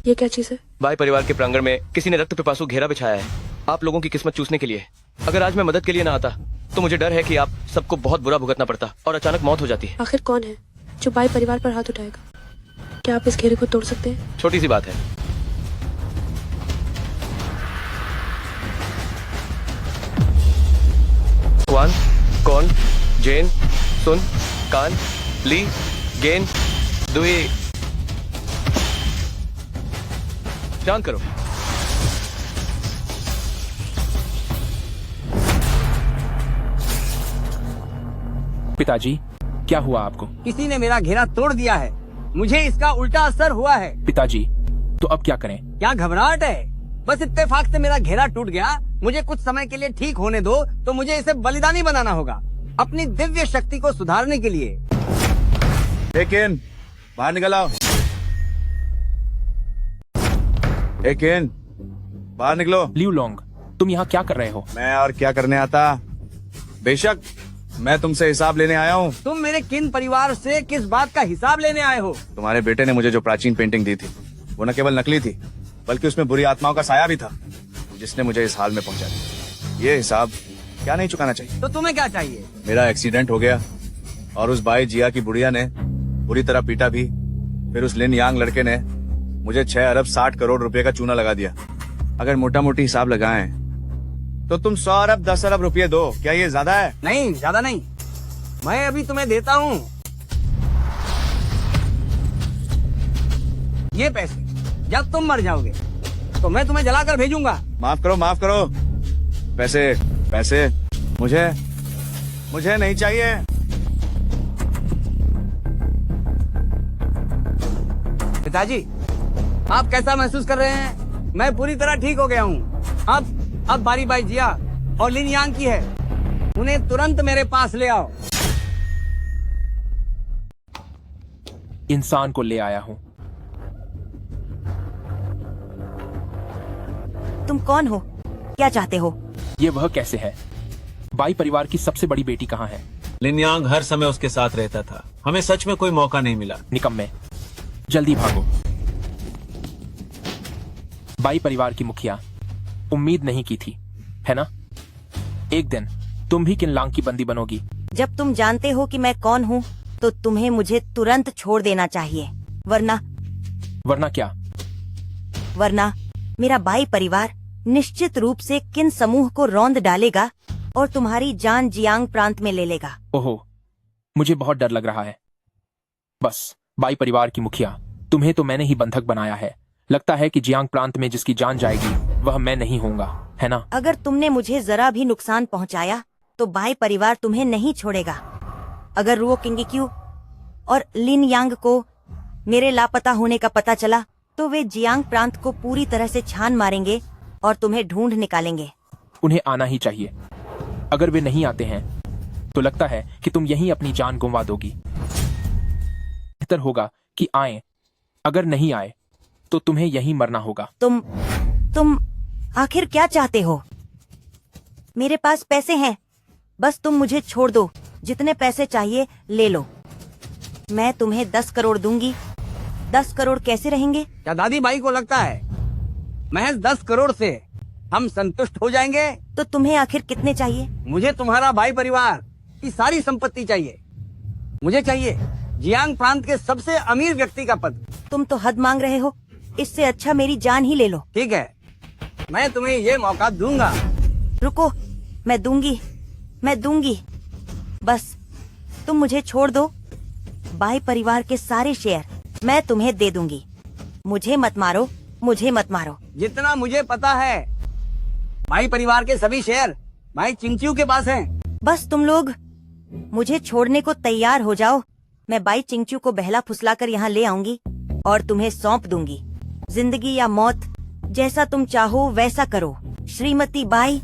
ये क्या चीज है? बाई परिवार के प्रांगण में किसी ने रक्त पिपासु घेरा बिछाया है, आप लोगों की किस्मत चूसने के लिए। अगर आज मैं मदद के लिए ना आता तो मुझे डर है कि आप सबको बहुत बुरा भुगतना पड़ता और अचानक मौत हो जाती। आखिर कौन है जो बाई परिवार पर हाथ उठाएगा? क्या आप इस घेरे को तोड़ सकते हैं? छोटी सी बात है। क्वान, कौन, जेन, सुन, कान, ली, गेन, दुई। शांत करो। पिताजी, क्या हुआ आपको? किसी ने मेरा घेरा तोड़ दिया है। मुझे इसका उल्टा असर हुआ है। पिताजी, तो अब क्या करें? क्या घबराहट है? बस इत्तेफाक से मेरा घेरा टूट गया। मुझे कुछ समय के लिए ठीक होने दो, तो मुझे इसे बलिदानी बनाना होगा अपनी दिव्य शक्ति को सुधारने के लिए। लेकिन बाहर निकल आओ। लेकिन बाहर निकलो। लियू लोंग, तुम यहाँ क्या कर रहे हो? मैं और क्या करने आता? बेशक मैं तुमसे हिसाब लेने आया हूँ। तुम मेरे किन परिवार से किस बात का हिसाब लेने आए हो? तुम्हारे बेटे ने मुझे जो प्राचीन पेंटिंग दी थी वो न केवल नकली थी, बल्कि उसमें बुरी आत्माओं का साया भी था, जिसने मुझे इस हाल में पहुंचा दिया। ये हिसाब क्या नहीं चुकाना चाहिए? तो तुम्हें क्या चाहिए? मेरा एक्सीडेंट हो गया और उस बाई जिया की बुढ़िया ने बुरी तरह पीटा भी। फिर उस लिन यांग लड़के ने मुझे 6 अरब 60 करोड़ रुपए का चूना लगा दिया। अगर मोटा मोटी हिसाब लगाएं तो तुम 100 अरब 10 अरब रुपये दो। क्या ये ज्यादा है? नहीं, ज्यादा नहीं। मैं अभी तुम्हें देता हूँ ये पैसे। जब तुम मर जाओगे तो मैं तुम्हें जलाकर भेजूंगा। माफ करो। पैसे मुझे नहीं चाहिए। पिताजी, आप कैसा महसूस कर रहे हैं? मैं पूरी तरह ठीक हो गया हूँ। अब बारी बाई जिया और लिन यांग की है। उन्हें तुरंत मेरे पास ले आओ। इंसान को ले आया हूँ। तुम कौन हो? क्या चाहते हो? ये वह कैसे है? बाई परिवार की सबसे बड़ी बेटी कहाँ है? लिन यांग हर समय उसके साथ रहता था। हमें सच में कोई मौका नहीं मिला। निकम्मे, जल्दी भागो। बाई परिवार की मुखिया, उम्मीद नहीं की थी, है ना? एक दिन तुम भी किनलांग की बंदी बनोगी। जब तुम जानते हो कि मैं कौन हूँ तो तुम्हें मुझे तुरंत छोड़ देना चाहिए, वरना क्या? वरना मेरा बाई परिवार निश्चित रूप से किन समूह को रौंद डालेगा और तुम्हारी जान जियांग प्रांत में ले लेगा। ओहो, मुझे बहुत डर लग रहा है। बस बाई परिवार की मुखिया, तुम्हें तो मैंने ही बंधक बनाया है। लगता है कि जियांग प्रांत में जिसकी जान जाएगी वह मैं नहीं होऊंगा, है ना? अगर तुमने मुझे जरा भी नुकसान पहुंचाया तो बाई परिवार तुम्हें नहीं छोड़ेगा। अगर रुओ किंगिक्यू और लिन यांग को मेरे लापता होने का पता चला तो वे जियांग प्रांत को पूरी तरह से छान मारेंगे और तुम्हें ढूंढ निकालेंगे। उन्हें आना ही चाहिए। अगर वे नहीं आते हैं तो लगता है कि तुम यहीं अपनी जान गुंवा दोगी। बेहतर होगा कि आए, अगर नहीं आए तो तुम्हें यहीं मरना होगा। तुम आखिर क्या चाहते हो? मेरे पास पैसे हैं, बस तुम मुझे छोड़ दो। जितने पैसे चाहिए ले लो, मैं तुम्हें 10 करोड़ दूंगी। 10 करोड़ कैसे रहेंगे? क्या दादी भाई को लगता है महज 10 करोड़ से हम संतुष्ट हो जाएंगे? तो तुम्हें आखिर कितने चाहिए? मुझे तुम्हारा भाई परिवार की सारी संपत्ति चाहिए। मुझे चाहिए जियांग प्रांत के सबसे अमीर व्यक्ति का पद। तुम तो हद मांग रहे हो, इससे अच्छा मेरी जान ही ले लो। ठीक है, मैं तुम्हें ये मौका दूंगा। रुको, मैं दूंगी। बस तुम मुझे छोड़ दो। भाई परिवार के सारे शेयर मैं तुम्हें दे दूंगी। मुझे मत मारो। जितना मुझे पता है भाई परिवार के सभी शेयर भाई चिंगचिू के पास हैं। बस तुम लोग मुझे छोड़ने को तैयार हो जाओ। मैं बाई चिंगचू को बहला फुसलाकर यहाँ ले आऊंगी और तुम्हें सौंप दूंगी। जिंदगी या मौत, जैसा तुम चाहो वैसा करो। श्रीमती बाई।